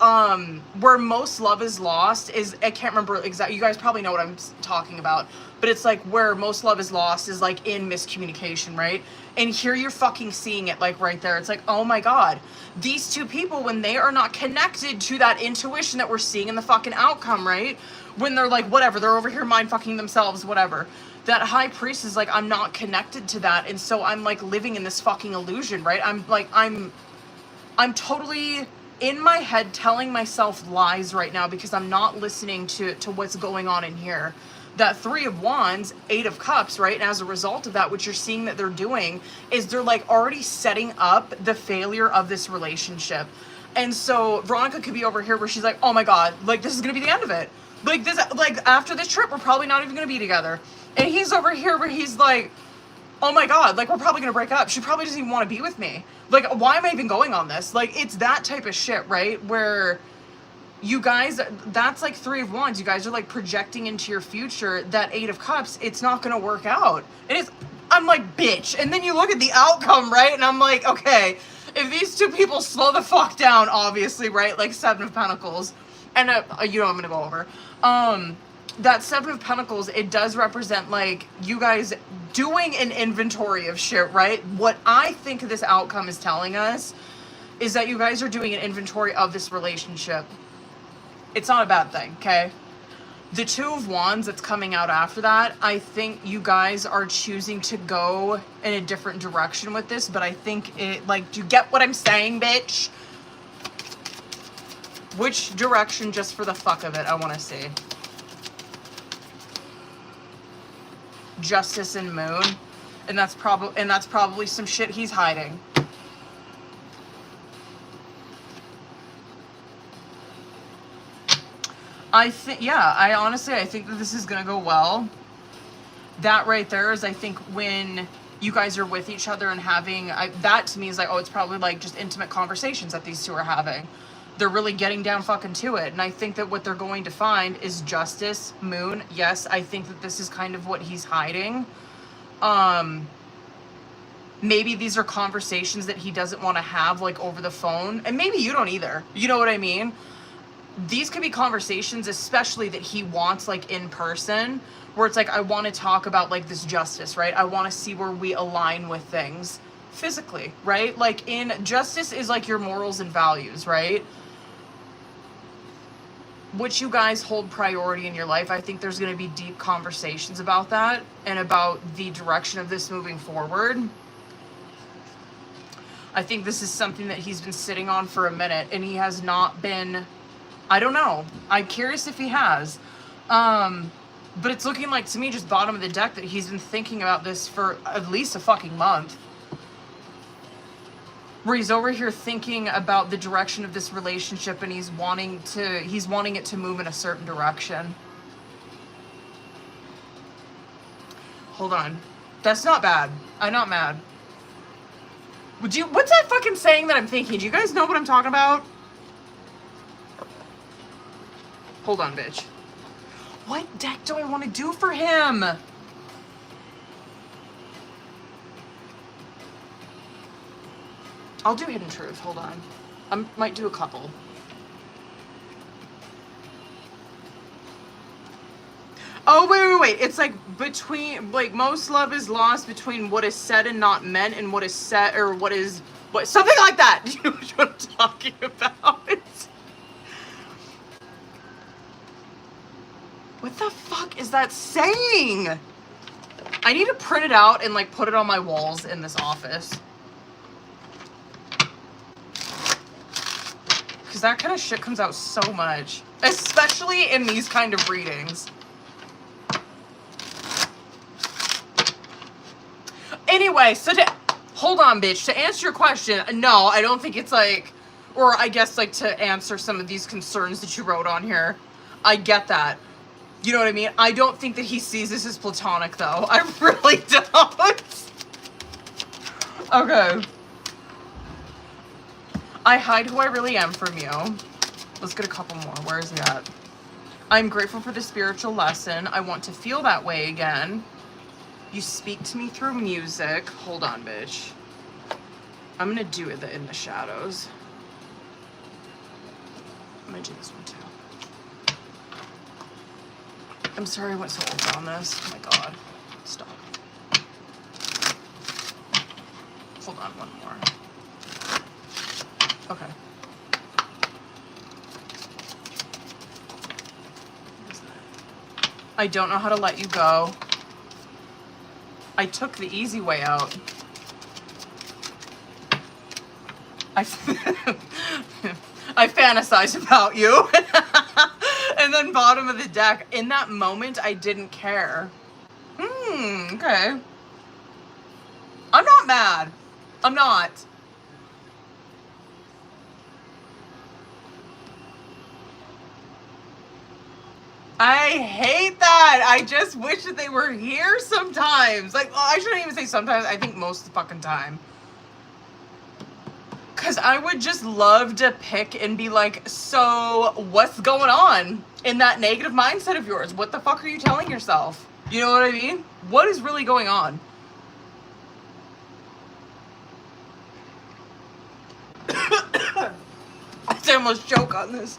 where most love is lost is, I can't remember exactly, you guys probably know what I'm talking about, but it's like where most love is lost is like in miscommunication, right? And here you're fucking seeing it like right there. It's like, oh my God, these two people, when they are not connected to that intuition that we're seeing in the fucking outcome, right? When they're like, whatever, they're over here mind fucking themselves, whatever. That High Priest is like, I'm not connected to that. And so I'm like living in this fucking illusion, right? I'm totally in my head telling myself lies right now because I'm not listening to what's going on in here. That 3 of Wands, 8 of Cups, right? And as a result of that, what you're seeing that they're doing is they're like already setting up the failure of this relationship. And so Veronica could be over here where she's like, oh my God, like this is going to be the end of it. Like after this trip, we're probably not even going to be together. And he's over here where he's like, oh my God, like we're probably going to break up. She probably doesn't even want to be with me. Like, why am I even going on this? Like, it's that type of shit, right? Where you guys, that's like 3 of Wands. You guys are like projecting into your future. That 8 of Cups, it's not going to work out. I'm like, bitch. And then you look at the outcome, right? And I'm like, okay, if these two people slow the fuck down, obviously, right? Like 7 of Pentacles. And, you know, I'm going to go over. That 7 of Pentacles, it does represent like you guys doing an inventory of shit, right? What I think this outcome is telling us is that you guys are doing an inventory of this relationship. It's not a bad thing, okay? The 2 of Wands that's coming out after that, I think you guys are choosing to go in a different direction with this, but I think it, like, do you get what I'm saying, bitch? Which direction, just for the fuck of it, I want to see. Justice and Moon, and that's probably some shit he's hiding. I think that this is gonna go well. That right there is, I think, when you guys are with each other and having that to me is like, oh, it's probably like just intimate conversations that these two are having. They're really getting down fucking to it. And I think that what they're going to find is justice, Moon. Yes, I think that this is kind of what he's hiding. Maybe these are conversations that he doesn't want to have, like, over the phone. And maybe you don't either. You know what I mean? These could be conversations, especially that he wants, like, in person, where it's like, I want to talk about, like, this justice, right? I want to see where we align with things physically, right? Like, in justice is, like, your morals and values, right? Which you guys hold priority in your life. I think there's going to be deep conversations about that and about the direction of this moving forward. I think this is something that he's been sitting on for a minute, and he has not been, I don't know. I'm curious if he has. But it's looking like, to me, just bottom of the deck, that he's been thinking about this for at least a fucking month. Where he's over here thinking about the direction of this relationship, and he's wanting it to move in a certain direction. Hold on. That's not bad. I'm not mad. What's that fucking saying that I'm thinking? Do you guys know what I'm talking about? Hold on, bitch. What deck do I want to do for him? I'll do Hidden Truth. Hold on. I might do a couple. Oh, wait. It's like between, like, most love is lost between what is said and not meant, and what is said, or what something like that. You know what I'm talking about? What the fuck is that saying? I need to print it out and, like, put it on my walls in this office. Because that kind of shit comes out so much. Especially in these kind of readings. Anyway, so hold on, bitch. To answer your question, no, I don't think it's like, or I guess, like, to answer some of these concerns that you wrote on here. I get that. You know what I mean? I don't think that he sees this as platonic, though. I really don't. Okay. I hide who I really am from you. Let's get a couple more. Where is he at? I'm grateful for the spiritual lesson. I want to feel that way again. You speak to me through music. Hold on, bitch. I'm gonna do it in the shadows. I'm gonna do this one too. I'm sorry I went so over on this. Oh my god. Stop. Hold on, one more. Okay. I don't know how to let you go. I took the easy way out. I fantasize about you. And then bottom of the deck, in that moment, I didn't care. Okay. I'm not mad. I'm not. I hate that. I just wish that they were here sometimes. Like, well, I shouldn't even say sometimes. I think most of the fucking time. Because I would just love to pick and be like, so what's going on in that negative mindset of yours? What the fuck are you telling yourself? You know what I mean? What is really going on? I almost choke on this.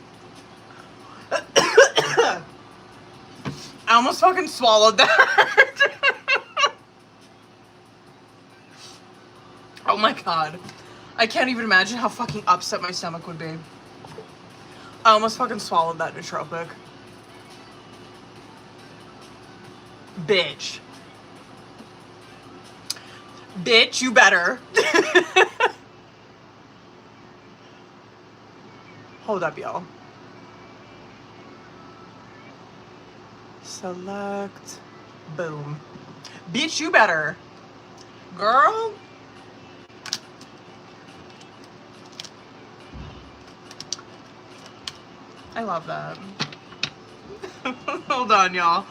I almost fucking swallowed that. Oh my god. I can't even imagine how fucking upset my stomach would be. I almost fucking swallowed that nootropic. Bitch. Bitch, you better. Hold up, y'all. Select. Boom. Bitch, you better. Girl. I love that. Hold on, y'all.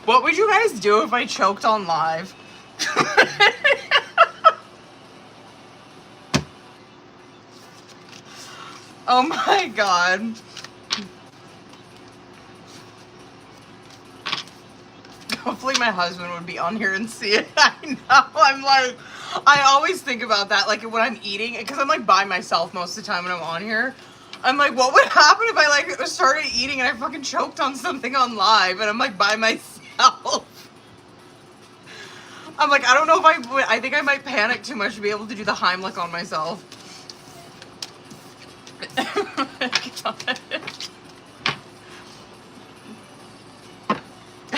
What would you guys do if I choked on live? Oh my god. Hopefully my husband would be on here and see it. I know. I'm like, I always think about that, like when I'm eating, because I'm like by myself most of the time when I'm on here. I'm like, what would happen if I like started eating and I fucking choked on something on live and I'm like by myself? I'm like, I don't know if I would. I think I might panic too much to be able to do the Heimlich on myself.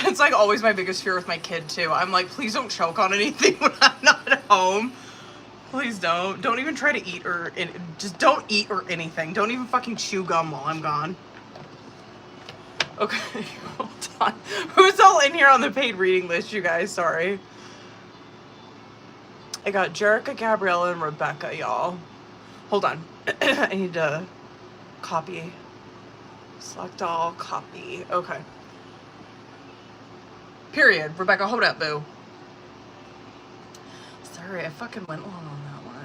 It's like always my biggest fear with my kid too. I'm like, please don't choke on anything when I'm not at home. Please don't. Don't even try to eat or just don't eat or anything. Don't even fucking chew gum while I'm gone. Okay, hold on. Who's all in here on the paid reading list, you guys? Sorry. I got Jerica, Gabriella, and Rebecca, y'all. Hold on. I need to copy. Select all, copy. Okay. Period. Rebecca, hold up, boo. Sorry, I fucking went long on that one.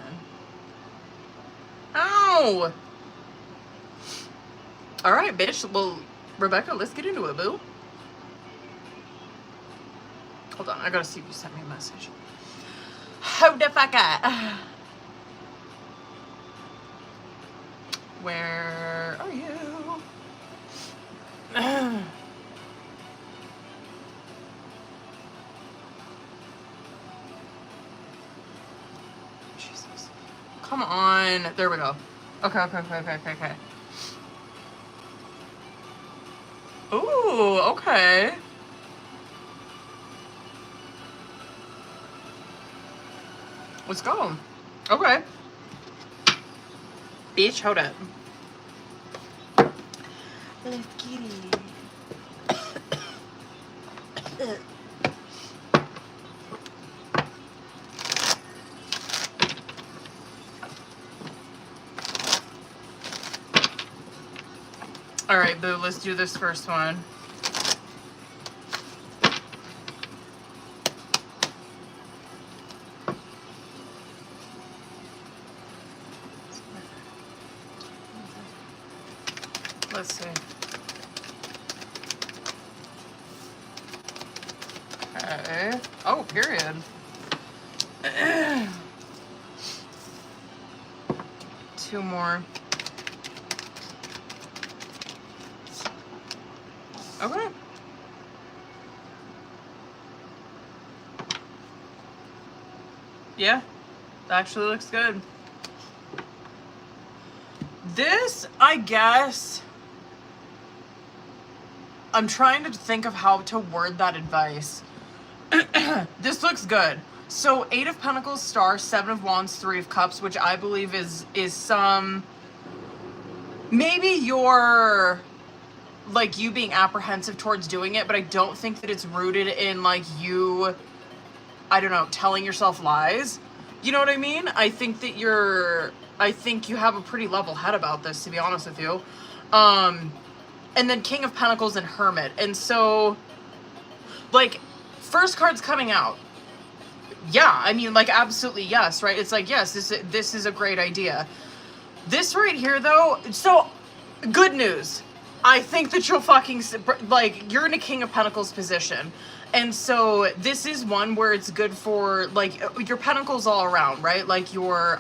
Ow! Alright, bitch. Well, Rebecca, let's get into it, boo. Hold on, I gotta see if you sent me a message. Hold the fuck up. Where are you? Jesus. Come on. There we go. Okay. Ooh, okay. Let's go. Okay. Bitch, hold up. Let's get it. All right, boo, let's do this first one. Let's see. Okay. Oh, period. Two more. Okay. Yeah, that actually looks good. This, I guess, I'm trying to think of how to word that advice. This looks good. So 8 of Pentacles, Star, 7 of Wands, 3 of Cups, which I believe is some, maybe you're, like, you being apprehensive towards doing it, but I don't think that it's rooted in, like, you, I don't know, telling yourself lies. You know what I mean? I think that I think you have a pretty level head about this, to be honest with you. And then King of Pentacles and Hermit. And so, like, first card's coming out. Yeah, I mean, like, absolutely yes, right? It's like, yes, this is a great idea. This right here, though, so, good news. I think that you'll fucking, like, you're in a King of Pentacles position. And so this is one where it's good for, like, your pentacles all around, right? Like, your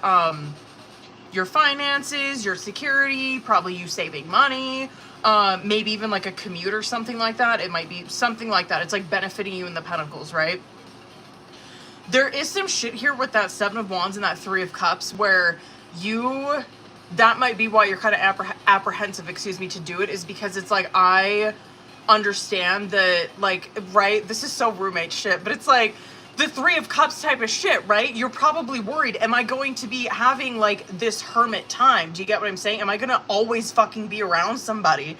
finances, your security, probably you saving money, maybe even, like, a commute or something like that. It might be something like that. It's, like, benefiting you in the pentacles, right? There is some shit here with that 7 of Wands and that 3 of Cups where that might be why you're kind of apprehensive, to do it, is because it's like, I understand that, like, right, this is so roommate shit, but it's like the 3 of Cups type of shit, right? You're probably worried, am I going to be having, like, this hermit time? Do you get what I'm saying? Am I gonna always fucking be around somebody?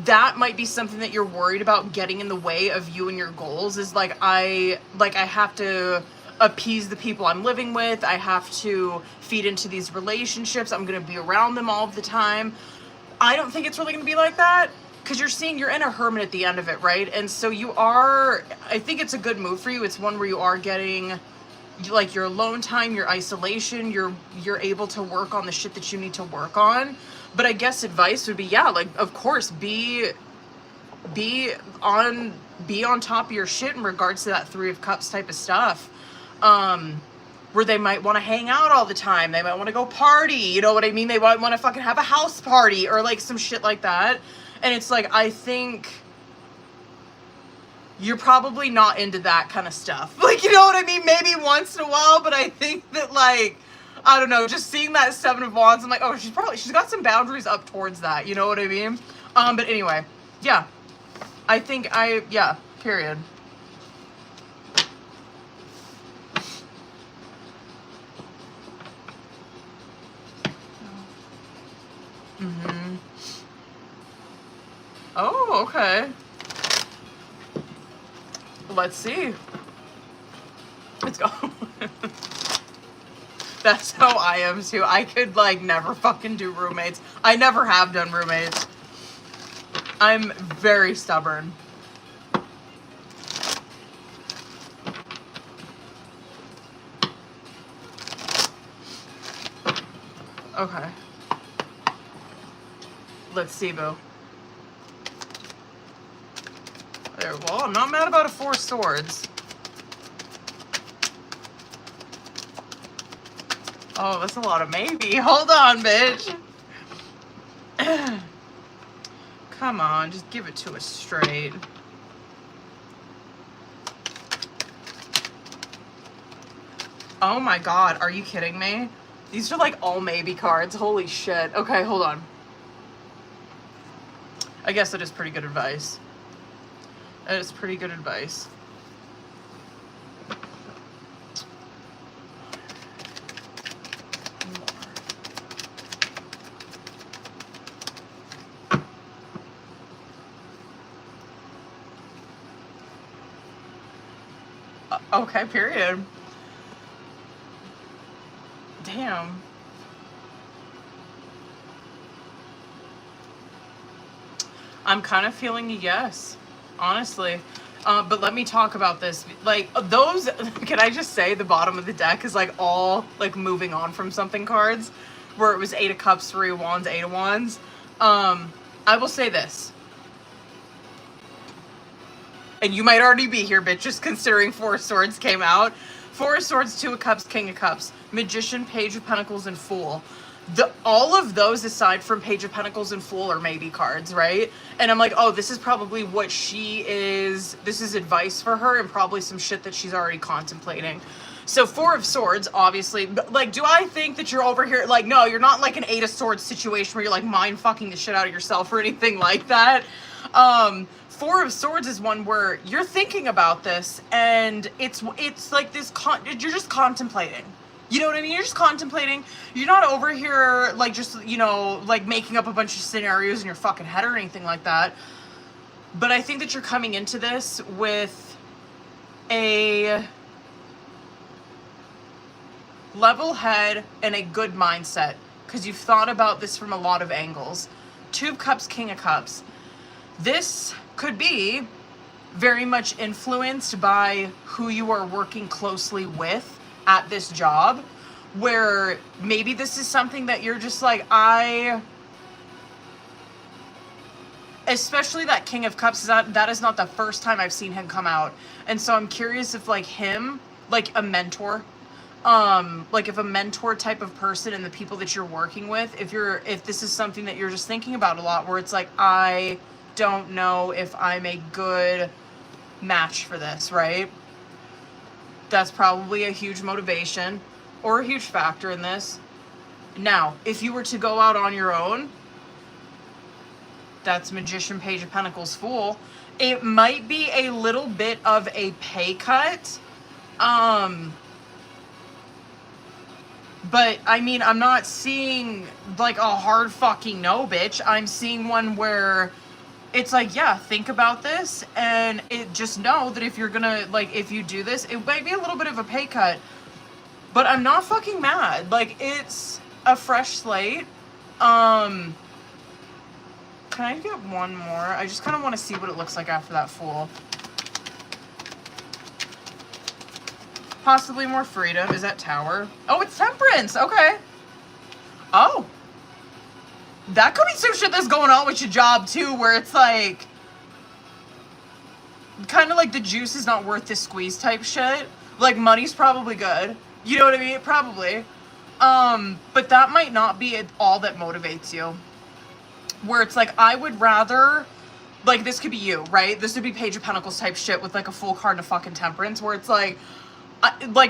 That might be something that you're worried about getting in the way of you and your goals, is like, I have to appease the people I'm living with. I have to feed into these relationships. I'm going to be around them all of the time. I don't think it's really going to be like that, because you're in a hermit at the end of it, right? And so I think it's a good move for you. It's one where you are getting, like, your alone time, your isolation, you're able to work on the shit that you need to work on. But I guess advice would be, yeah, like, of course, be be on top of your shit in regards to that Three of Cups type of stuff. Where they might want to hang out all the time. They might want to go party. You know what I mean? They might want to fucking have a house party or like some shit like that. And it's like, I think you're probably not into that kind of stuff. Like, you know what I mean? Maybe once in a while, but I think that, like, I don't know, just seeing that Seven of Wands, I'm like, oh, she's got some boundaries up towards that. You know what I mean? But anyway, yeah. I think yeah, period. Mm-hmm. Oh, okay. Let's see. Let's go. That's how I am too. I could like never fucking do roommates. I never have done roommates. I'm very stubborn. Okay. Let's see, boo. There, well, I'm not mad about a Four of Swords. Oh, that's a lot of maybe. Hold on, bitch. Come on, just give it to us straight. Oh my god, are you kidding me? These are like all maybe cards. Holy shit. Okay, hold on. I guess that is pretty good advice. That is pretty good advice. Okay, period. Damn. I'm kind of feeling a yes, honestly. But let me talk about this. Like, those, can I just say the bottom of the deck is like all like moving on from something cards, where it was Eight of Cups, Three of Wands, Eight of Wands. I will say this. And you might already be here, bitch, just considering Four of Swords came out. Four of Swords, Two of Cups, King of Cups, Magician, Page of Pentacles, and Fool. All of those, aside from Page of Pentacles and Fool, are maybe cards, right? And I'm like, oh, this is probably what she is. This is advice for her and probably some shit that she's already contemplating. So Four of Swords, obviously, like, do I think that you're over here? Like, no, you're not like an Eight of Swords situation where you're like mind fucking the shit out of yourself or anything like that. Four of Swords is one where you're thinking about this and it's like this, you're just contemplating. You know what I mean? You're just contemplating. You're not over here, like, just, you know, like, making up a bunch of scenarios in your fucking head or anything like that. But I think that you're coming into this with a level head and a good mindset, because you've thought about this from a lot of angles. Two of Cups, King of Cups. This could be very much influenced by who you are working closely with at this job, where maybe this is something that you're just like, especially that King of Cups, that is not the first time I've seen him come out. And so I'm curious if like him, like a mentor, like if a mentor type of person and the people that you're working with, if this is something that you're just thinking about a lot, where it's like, I don't know if I'm a good match for this, right? That's probably a huge motivation or a huge factor in this. Now, if you were to go out on your own, that's Magician, Page of Pentacles, Fool. It might be a little bit of a pay cut. But, I mean, I'm not seeing, like, a hard fucking no, bitch. I'm seeing one where it's like, yeah, think about this, and just know that if you're gonna, like, if you do this, it might be a little bit of a pay cut, but I'm not fucking mad. Like, it's a fresh slate. Can I get one more? I just kind of want to see what it looks like after that Fool. Possibly more freedom. Is that Tower? Oh, it's Temperance. Okay. Oh. That could be some shit that's going on with your job too, where it's like, kind of like the juice is not worth the squeeze type shit. Like, money's probably good. You know what I mean? Probably. But that might not be all that motivates you. Where it's like, I would rather, like, this could be you, right? This would be Page of Pentacles type shit with like a full card of fucking Temperance, where it's like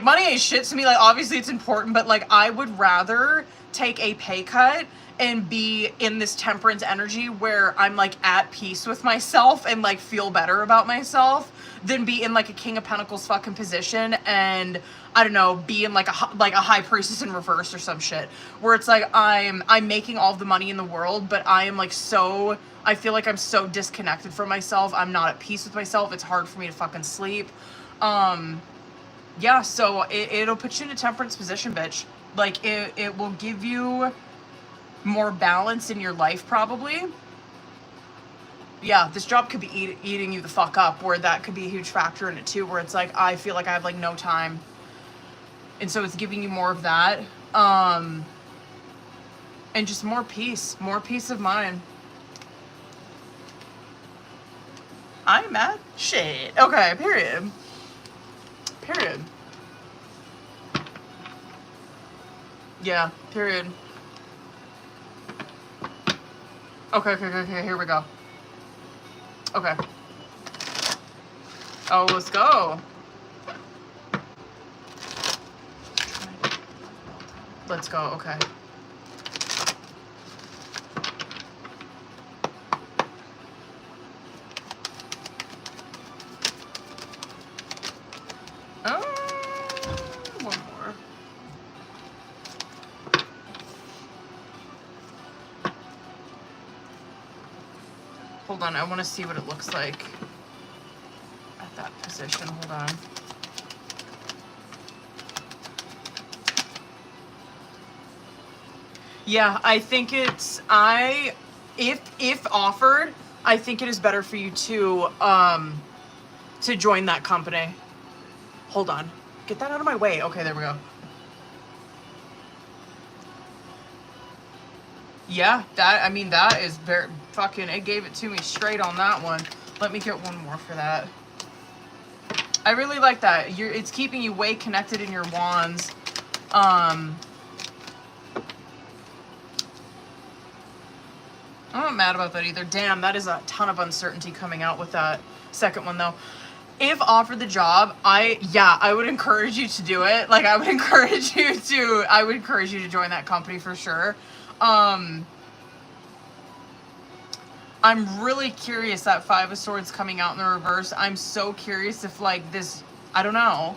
money ain't shit to me. Like, obviously it's important, but like, I would rather take a pay cut and be in this Temperance energy where I'm like at peace with myself and like feel better about myself than be in like a King of Pentacles fucking position and I don't know, be in like a High Priestess in reverse or some shit where it's like I'm making all of the money in the world, but I am like I feel like I'm so disconnected from myself. I'm not at peace with myself. It's hard for me to fucking sleep. Yeah, so it'll put you in a Temperance position, bitch. Like, it will give you more balance in your life, probably. Yeah, this job could be eating you the fuck up, where that could be a huge factor in it, too, where it's like, I feel like I have, like, no time. And so it's giving you more of that. And just more peace of mind. I'm mad? Shit. Okay, period. Yeah, period. Okay, here we go. Okay. Oh, let's go. Let's go, okay. One more. Hold on, I want to see what it looks like at that position. Hold on. Yeah, I think it's, if offered, I think it is better for you to join that company. Hold on. Get that out of my way. Okay, there we go. Yeah, that is very fucking, it gave it to me straight on that one. Let me get one more for that. I really like that. It's keeping you way connected in your wands. I'm not mad about that either. Damn, that is a ton of uncertainty coming out with that second one though. If offered the job, I would encourage you to do it. Like, I would encourage you to join that company for sure. I'm really curious, that Five of Swords coming out in the reverse. I'm so curious if, like, this, I don't know.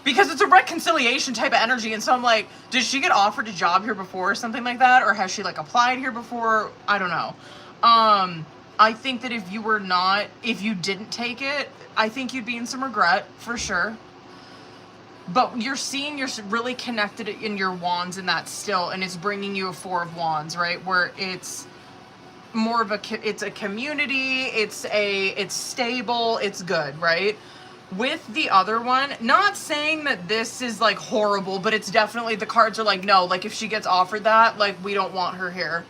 Because it's a reconciliation type of energy, and so I'm like, did she get offered a job here before or something like that? Or has she, like, applied here before? I don't know. I think that if you didn't take it, I think you'd be in some regret, for sure. But you're really connected in your wands in that still, and it's bringing you a Four of Wands, right? Where it's more of it's a community, it's stable, it's good, right? With the other one, not saying that this is like horrible, but it's definitely, the cards are like, no, like if she gets offered that, like we don't want her here.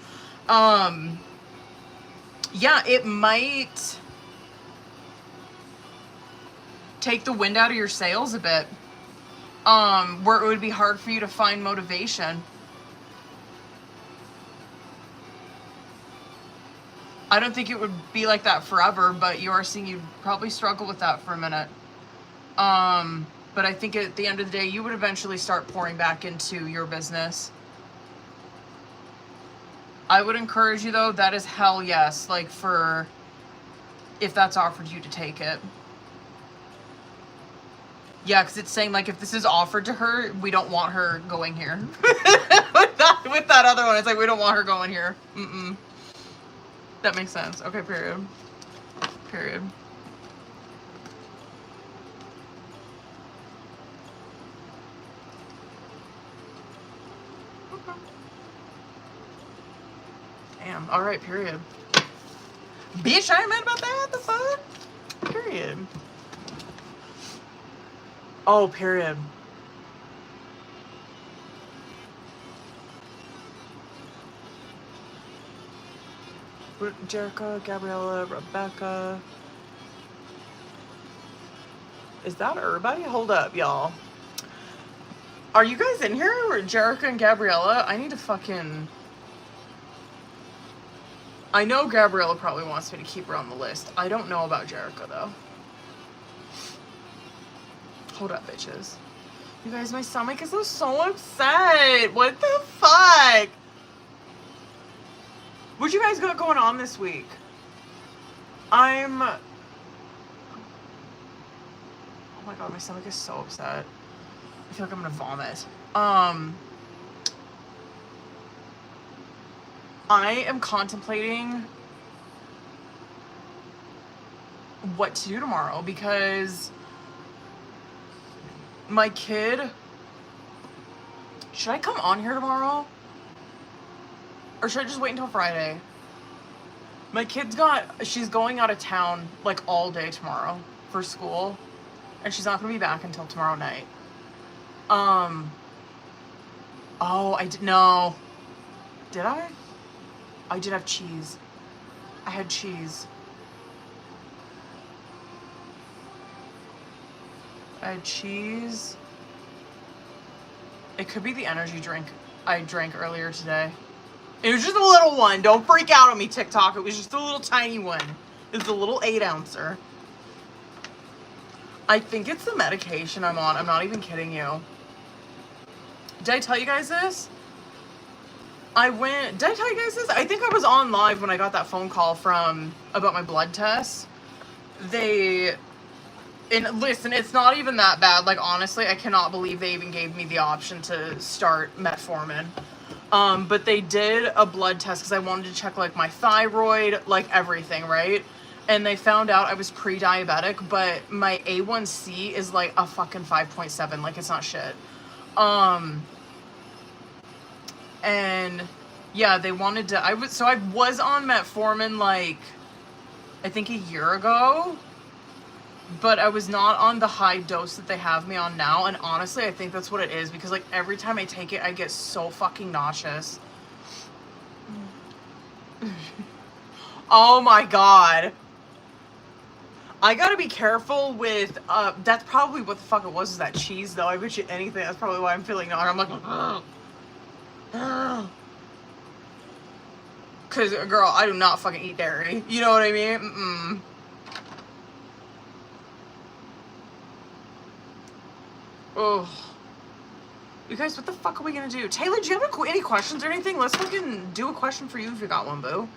Yeah, it might take the wind out of your sails a bit. Where it would be hard for you to find motivation. I don't think it would be like that forever, but you are seeing you'd probably struggle with that for a minute. But I think at the end of the day, you would eventually start pouring back into your business. I would encourage you though, that is hell yes, like if that's offered you to take it. Yeah, because it's saying, like, if this is offered to her, we don't want her going here. with that other one, it's like, we don't want her going here. That makes sense. Okay, period. Okay. Damn. All right, period. Bitch, I ain't mad about that. The fuck? Period. Oh, period. Jerica, Gabriella, Rebecca. Is that everybody? Hold up, y'all. Are you guys in here? Or Jerica and Gabriella? I need to fucking... I know Gabriella probably wants me to keep her on the list. I don't know about Jerica, though. Hold up, bitches. You guys, my stomach is so upset. What the fuck? What you guys got going on this week? Oh my god, my stomach is so upset. I feel like I'm gonna vomit. I am contemplating what to do tomorrow because my kid... Should I come on here tomorrow? Or should I just wait until Friday? My kid's she's going out of town like all day tomorrow for school. And she's not gonna be back until tomorrow night. Oh, no. Did I? I did have cheese. I had cheese. I had cheese. It could be the energy drink I drank earlier today. It was just a little one. Don't freak out on me, TikTok. It was just a little tiny one. It's a little 8-ouncer. I think it's the medication I'm on. I'm not even kidding you. Did I tell you guys this? Did I tell you guys this? I think I was on live when I got that phone call about my blood test. And listen, it's not even that bad. Like, honestly, I cannot believe they even gave me the option to start metformin. But they did a blood test because I wanted to check, like, my thyroid, like, everything, right? And they found out I was pre-diabetic, but my A1C is, like, a fucking 5.7. Like, it's not shit. And, yeah, they wanted to... I was on metformin, like, I think a year ago. But I was not on the high dose that they have me on now. And honestly, I think that's what it is. Because, like, every time I take it, I get so fucking nauseous. Oh, my God. I gotta be careful with... that's probably what the fuck it was, is that cheese, though. I bet you anything. That's probably why I'm feeling nauseous. I'm like... Because, girl, I do not fucking eat dairy. You know what I mean? Mm-mm. Oh, you guys, what the fuck are we gonna do? Taylor, do you have any questions or anything? Let's fucking do a question for you if you got one, boo.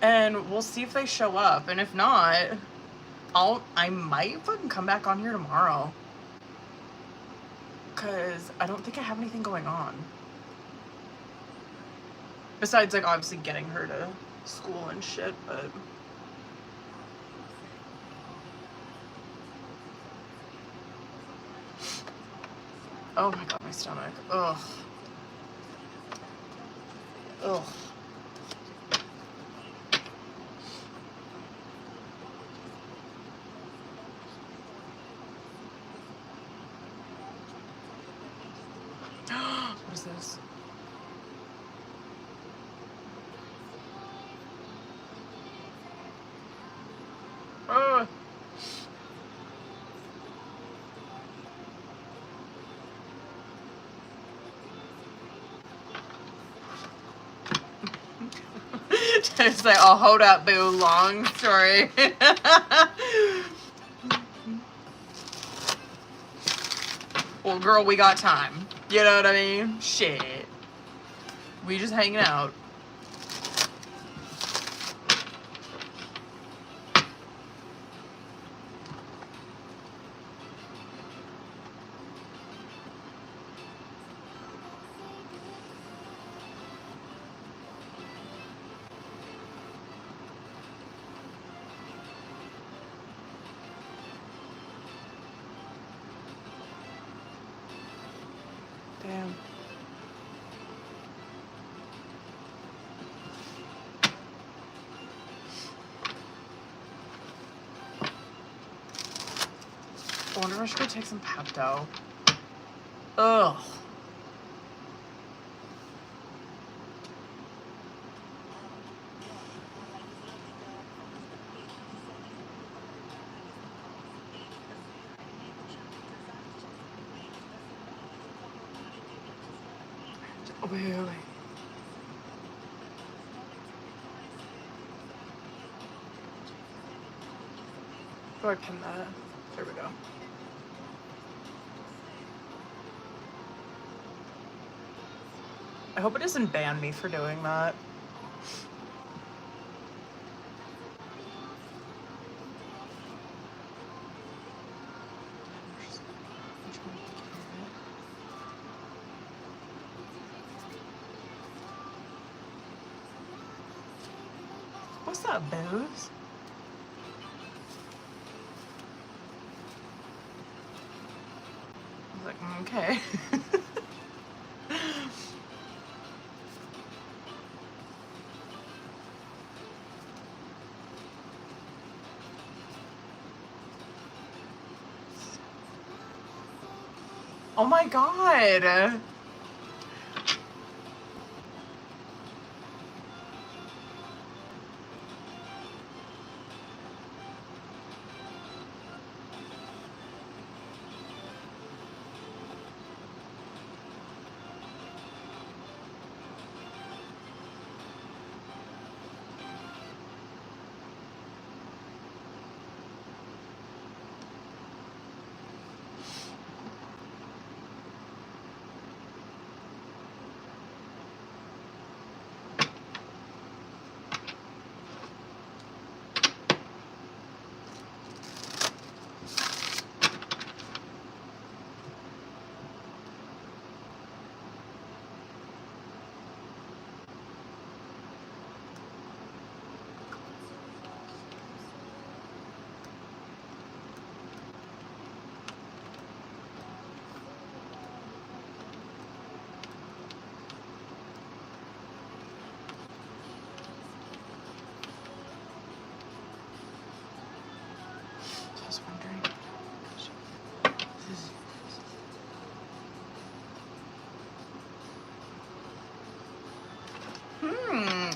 And we'll see if they show up. And if not, I might fucking come back on here tomorrow. Because I don't think I have anything going on. Besides, like, obviously getting her to school and shit, but... Oh my god, my stomach. Ugh. Ugh. What is this? Ugh. It's like, oh, hold up, boo. Long story. Well, girl, we got time. You know what I mean? Shit. We just hanging out. Damn. I wonder if I should go take some Pepto. Ugh. wait. Do I pin that? There we go. I hope it doesn't ban me for doing that. What's that, booze? I was like, okay. Oh my god.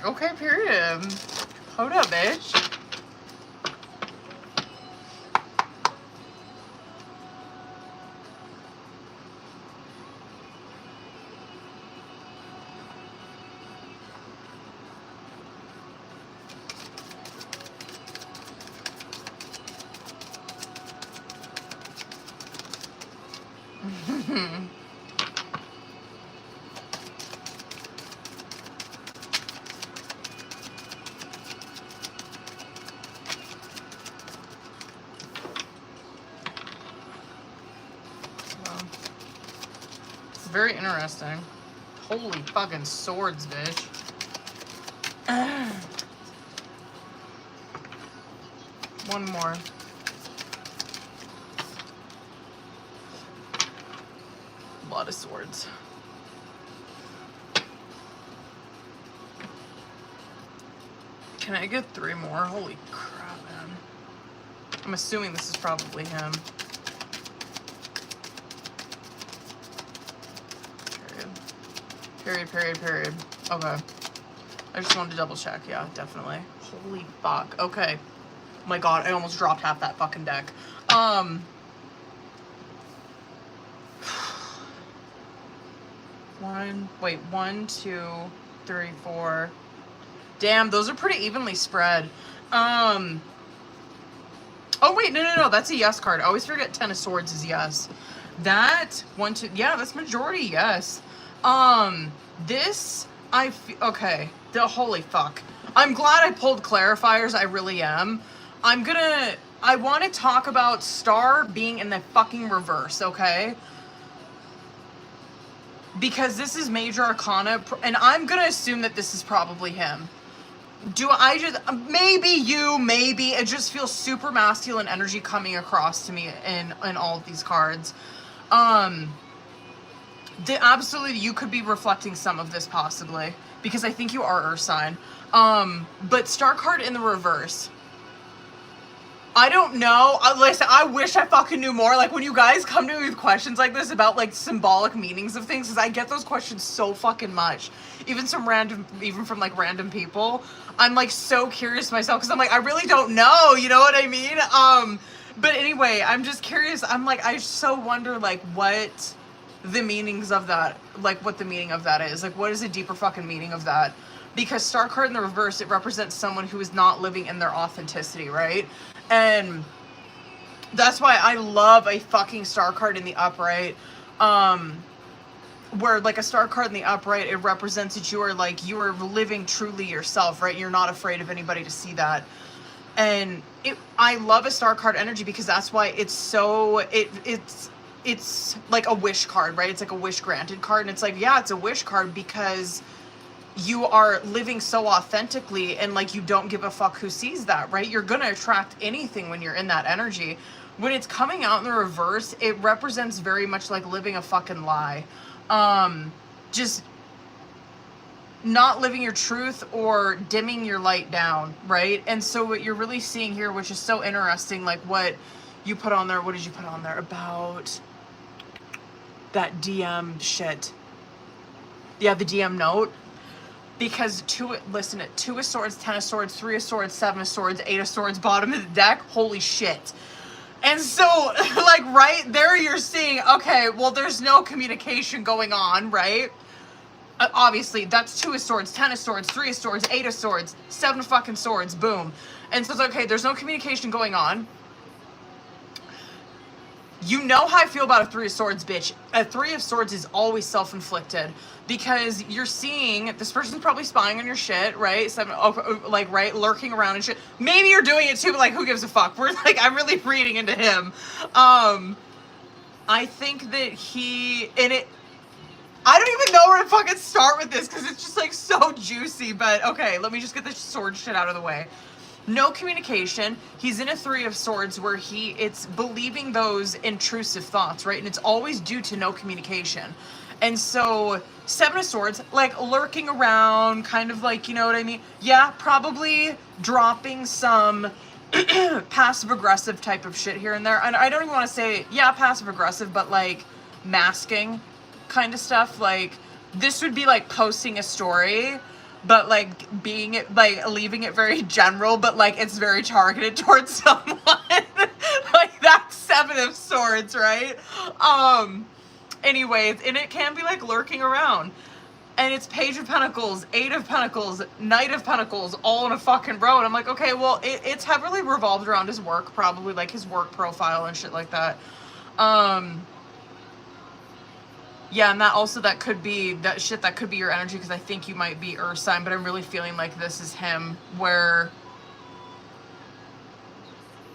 Okay, period. Hold up, bitch. Very interesting. Holy fucking swords, bitch. One more. A lot of swords. Can I get 3 more? Holy crap, man. I'm assuming this is probably him. Period. Okay. I just wanted to double check. Yeah, definitely. Holy fuck. Okay. Oh my god, I almost dropped half that fucking deck. 1, 2, 3, 4. Damn, those are pretty evenly spread. Oh wait, no. That's a yes card. I always forget 10 of swords is yes. That 1, 2. Yeah, that's majority yes. This, okay, holy fuck. I'm glad I pulled clarifiers, I really am. I want to talk about Star being in the fucking reverse, okay? Because this is Major Arcana, and I'm gonna assume that this is probably him. Maybe it just feels super masculine energy coming across to me in all of these cards. Absolutely, you could be reflecting some of this possibly, because I think you are Earth sign. But Star card in the reverse. I don't know. Listen, I wish I fucking knew more. Like, when you guys come to me with questions like this about, like, symbolic meanings of things, because I get those questions so fucking much. Even from, like, random people. I'm, like, so curious myself, because I'm like, I really don't know, you know what I mean? But anyway, I'm just curious. I'm like, I so wonder, like, what the meanings of that, like what the meaning of that is. Like, what is the deeper fucking meaning of that? Because star card in the reverse, it represents someone who is not living in their authenticity, right? And that's why I love a fucking star card in the upright. Where like a star card in the upright, it represents that you are like, you are living truly yourself, right? You're not afraid of anybody to see that. And I love a star card energy because that's why it's so, it's like a wish card, right? It's like a wish granted card. And it's like, yeah, it's a wish card because you are living so authentically and like you don't give a fuck who sees that, right? You're gonna attract anything when you're in that energy. When it's coming out in the reverse, it represents very much like living a fucking lie. Just not living your truth or dimming your light down, right? And so what you're really seeing here, which is so interesting, like what you put on there, what did you put on there about that DM shit? Yeah, the DM note. Because two of swords, 10 of swords, 3 of swords, 7 of swords, 8 of swords, bottom of the deck, holy shit. And so, like, right there you're seeing, okay, well, there's no communication going on, right? Obviously, that's 2 of swords, 10 of swords, 3 of swords, 8 of swords, 7 of fucking swords, boom. And so it's okay, there's no communication going on. You know how I feel about a 3 of swords, bitch. A 3 of swords is always self-inflicted because you're seeing this person's probably spying on your shit, right? Like, right, lurking around and shit. Maybe you're doing it too, but like, who gives a fuck? We're like, I'm really reading into him. I think that I don't even know where to fucking start with this because it's just like so juicy. But okay, let me just get this sword shit out of the way. No communication. He's in a 3 of swords where it's believing those intrusive thoughts, right? And it's always due to no communication. And so 7 of swords, like lurking around, kind of like, you know what I mean? Yeah, probably dropping some passive aggressive type of shit here and there. And I don't even want to say, yeah, passive aggressive, but like masking kind of stuff. Like this would be like posting a story, but like leaving it very general, but like it's very targeted towards someone. Like that's 7 of swords, right? Anyways, and it can be like lurking around. And it's Page of Pentacles, 8 of Pentacles, Knight of Pentacles, all in a fucking row. And I'm like, okay, well, it's heavily revolved around his work, probably like his work profile and shit like that. Yeah, and that could be your energy, because I think you might be Earth sign, but I'm really feeling like this is him, where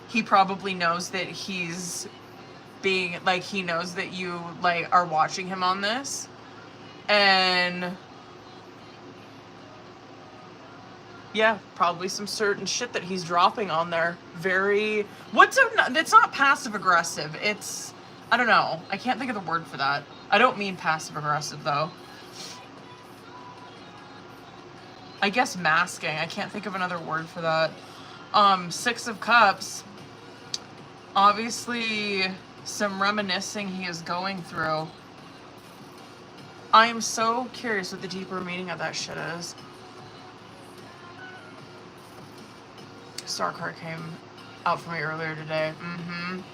he probably knows that he's being, like, he knows that you, like, are watching him on this, and yeah, probably some certain shit that he's dropping on there. It's not passive aggressive, it's, I don't know, I can't think of the word for that. I don't mean passive aggressive though. I guess masking. I can't think of another word for that. 6 of Cups. Obviously some reminiscing he is going through. I am so curious what the deeper meaning of that shit is. Star card came out for me earlier today.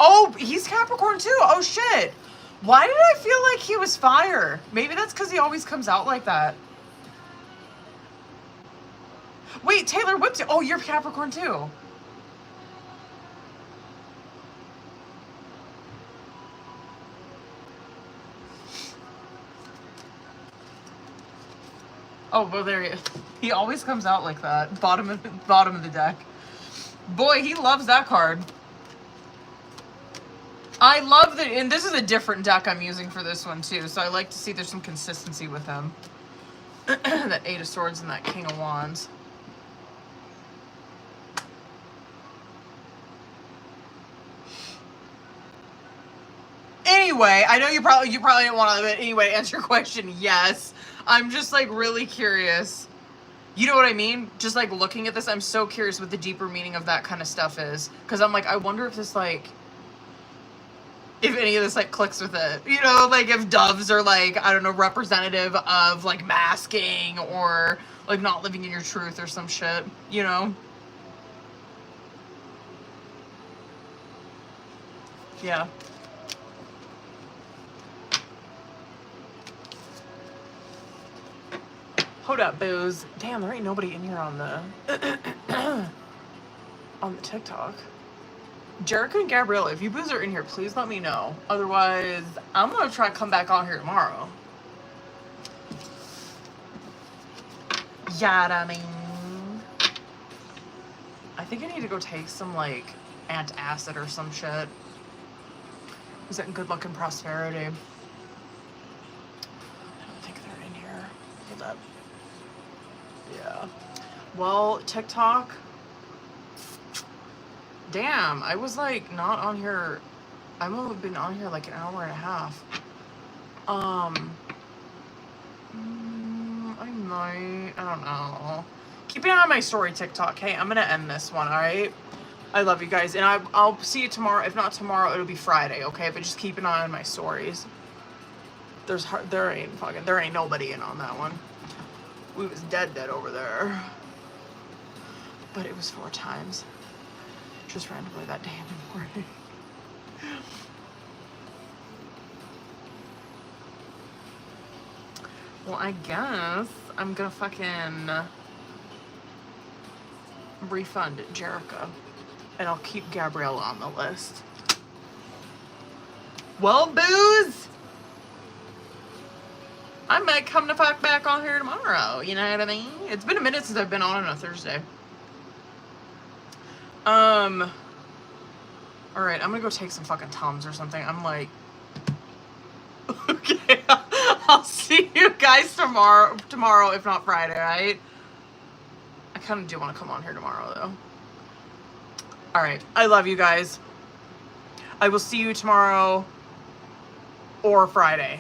Oh, he's Capricorn too. Oh shit. Why did I feel like he was fire? Maybe that's because he always comes out like that. Wait, Taylor, oh, you're Capricorn too. Oh, well, there he is. He always comes out like that. Bottom of the deck. Boy, he loves that card. I love that, and this is a different deck I'm using for this one too, so I like to see there's some consistency with him. That 8 of Swords and that King of Wands. Anyway, I know you probably didn't want to, but anyway, to answer your question, yes. I'm just like really curious. You know what I mean? Just like looking at this, I'm so curious what the deeper meaning of that kind of stuff is. Because I'm like, I wonder if this like, if any of this like clicks with it, you know, like if doves are like, I don't know, representative of like masking or like not living in your truth or some shit, you know? Yeah. Hold up, booze. Damn, there ain't nobody in here on the on the TikTok. Jerica and Gabriella, if you boos are in here, please let me know. Otherwise, I'm gonna try to come back on here tomorrow. Yada mean. I think I need to go take some like antacid or some shit. Is that good luck and prosperity? I don't think they're in here. Hold up. Yeah. Well, TikTok. Damn, I was like not on here. I've only been on here like an hour and a half. I don't know. Keep an eye on my story, TikTok. Hey, I'm gonna end this one, alright? I love you guys, and I'll see you tomorrow. If not tomorrow, it'll be Friday, okay? But just keep an eye on my stories. There ain't nobody in on that one. We was dead over there. But it was 4 times. Just randomly that day in the morning. Well, I guess I'm gonna fucking refund Jerica. And I'll keep Gabriella on the list. Well, booze! I might come to fuck back on here tomorrow, you know what I mean? It's been a minute since I've been on a Thursday. Alright, I'm gonna go take some fucking Tums or something. I'm like... Okay, I'll see you guys tomorrow, if not Friday, right? I kind of do want to come on here tomorrow, though. Alright, I love you guys. I will see you tomorrow or Friday.